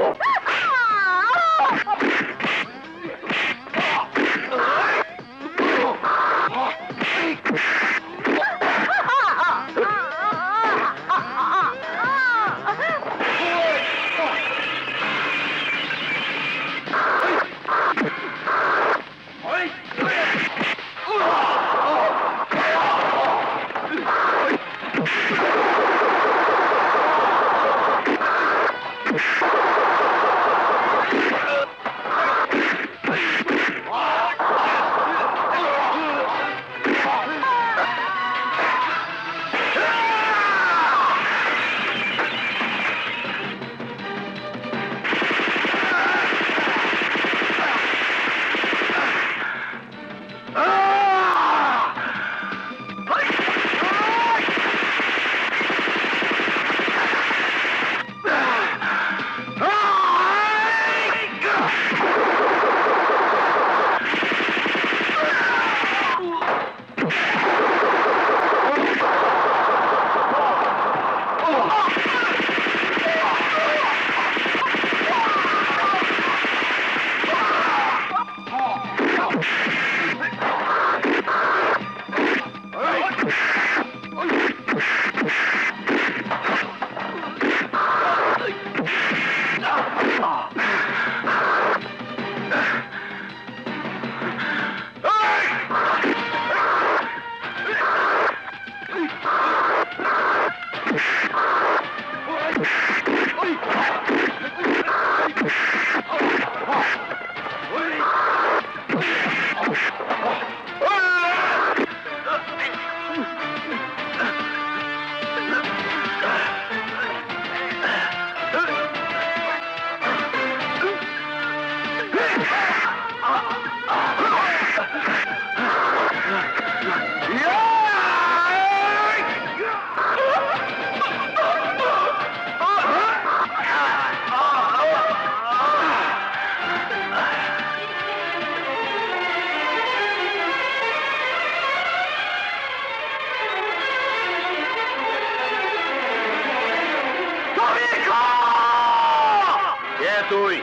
তুই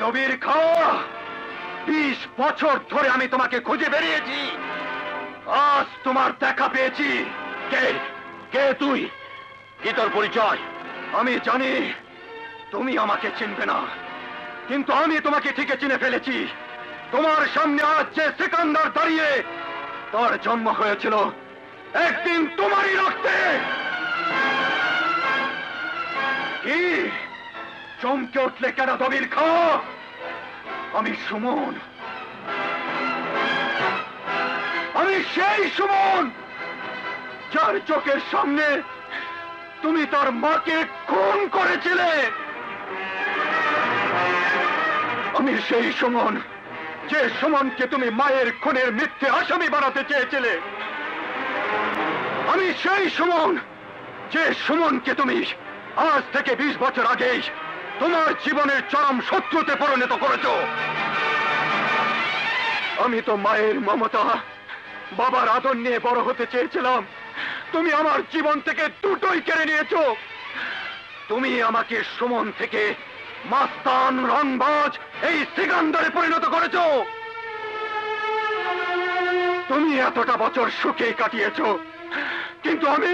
তবির খা, 20 বছর ধরে আমি তোমাকে খুঁজে বেরিয়েছি, আজ তোমার দেখা পেয়েছি। কে কে তুই? কি তোর পরিচয়? আমি জানি তুমি আমাকে চিনবে না, কিন্তু আমি তোমাকে ঠিকই চিনে ফেলেছি। তোমার সামনে আজ যে সিকান্দার দাঁড়িয়ে, তার জন্ম হয়েছিল একদিন তোমারই রক্তে। কি চমকে উঠলে কেন দবির খা? আমি সুমন, আমি সেই সুমন যার চোখের সামনে তুমি তার মাকে খুন করেছিলে। আমি সেই সুমন, যে সুমনকে তুমি মায়ের খুনের মিথ্যে আসামি বানাতে চেয়েছিলে। আমি সেই সুমন, যে সুমনকে তুমি আজ থেকে 20 বছর আগেই তোমার জীবনের চরম শত্রুতে পরিণত করেছো। আমি তো মায়ের মমতা, বাবার আদর নিয়ে বড় হতে চেয়েছিলাম, তুমি আমার জীবন থেকে দুটোই কেড়ে নিয়েছো। তুমি আমাকে সুমন থেকে মাস্তান, রংবাজ, এই সিকান্দারে পরিণত করেছো। তুমি এতটা বছর সুখে কাটিয়েছো, কিন্তু আমি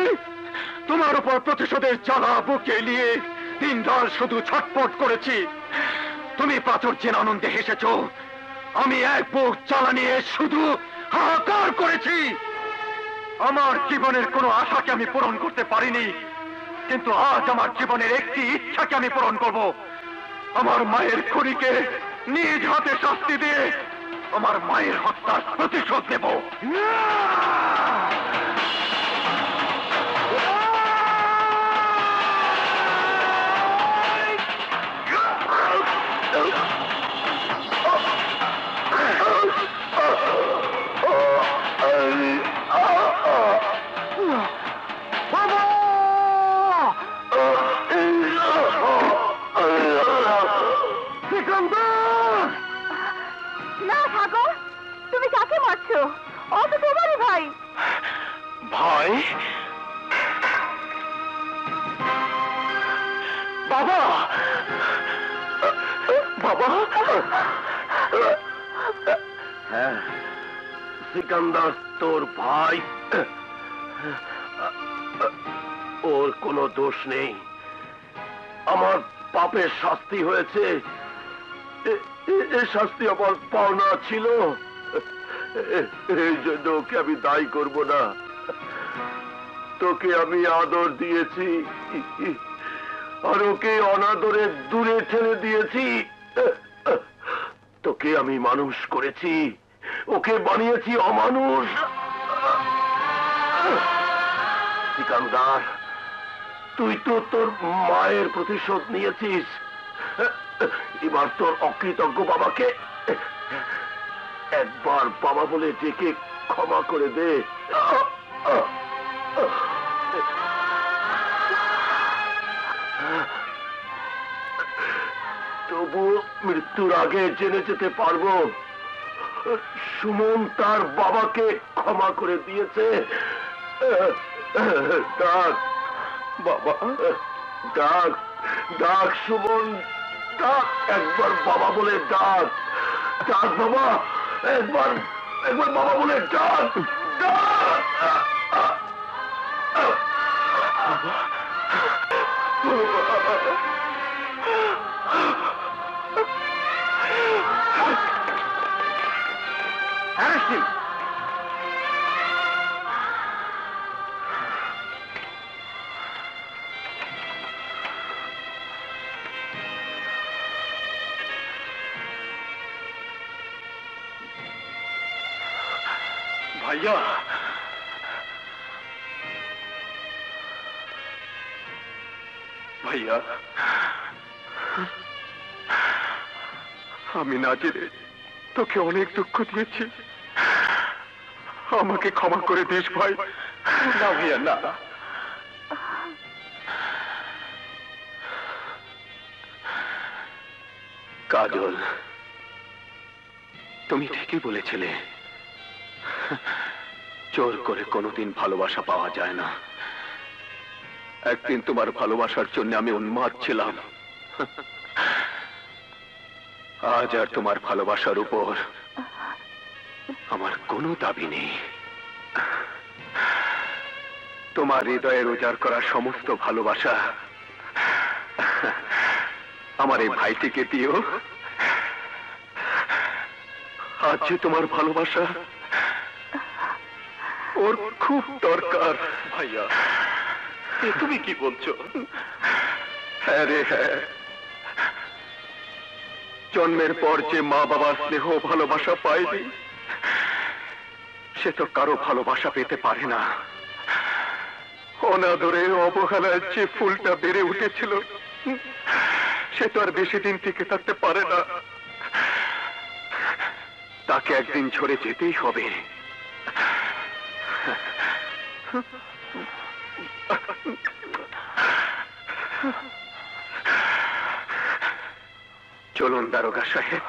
তোমার উপর প্রতিশোধের জ্বালা বুকে নিয়ে দিনরাত শুধু ছটফট করেছি। তুমি প্রাচুর্যের আনন্দে হেসেছো, আমি এক বুক জ্বালা নিয়ে শুধু হাহাকার করেছি। আমার জীবনের কোনো আশাকে আমি পূরণ করতে পারিনি, কিন্তু আজ আমার জীবনের একটি ইচ্ছাকে আমি পূরণ করব। আমার মায়ের খুনিকে নিজ হাতে শাস্তি দিয়ে আমার মায়ের হত্যার প্রতিশোধ নেব। হয়? বাবা, বাবা। হ্যাঁ, সিকান্দার তোর ভাই, ওর কোনো দোষ নেই। আমার পাপের শাস্তি হয়েছে, এ শাস্তি আমার পাওনা ছিল, এই জন্য ওকে আমি দায়ী করব না। তোকে আমি আদর দিয়েছি আর ওকে অনাদরে দূরে ঠেলে দিয়েছি। তোকে আমি মানুষ করেছি, ওকে বানিয়েছি অমানুষ। সিকান্দার, তুই তো তোর মায়ের প্রতিশোধ নিয়েছিস, এবার তোর অকৃতজ্ঞ বাবাকে একবার বাবা বলে ডেকে ক্ষমা করে দে। তবু মৃত্যুর আগে জেনে যেতে পারবো সুমন তার বাবাকে ক্ষমা করে দিয়েছে। ডাক বাবা, ডাক, ডাক সুমন, ডাক, একবার বাবা বলে ডাক, ডাক বাবা, একবার একবার বাবা বলে ডাক, ডাক। ভাইয়া, ভাইয়া, আমি না জেনে তোকে অনেক দুঃখ দিয়েছি, আমাকে ক্ষমা করে দিস ভাই। না ভাইয়া, না। কাজল, তুমি ঠিকই বলেছিলে, জোর করে কোনোদিন ভালোবাসা পাওয়া যায় না। একদিন তোমার ভালোবাসার জন্য আমি উন্মাদ ছিলাম, আজ আর তোমার ভালোবাসার উপর আমার কোনো দাবি নেই। তোমার হৃদয়ের উজাড় করা সমস্ত ভালোবাসা আমার এই ভাইটিকে দিও। আজ যে তোমার ভালোবাসা ওর খুব দরকার। ভাইয়া, তুমি কি বলছো? হ্যাঁ রে, হ্যাঁ। জন্মের পর যে মা বাবার স্নেহ ভালোবাসা পায়নি, সে তো কারো ভালোবাসা পেতে পারে না। অনাদরে অবহেলায় যে ফুলটা বেড়ে উঠেছিল, সে তো আর বেশি দিন টিকে থাকতে পারে না, তাকে একদিন ঝরে যেতেই হবে। চলুন দারোগা সাহেব।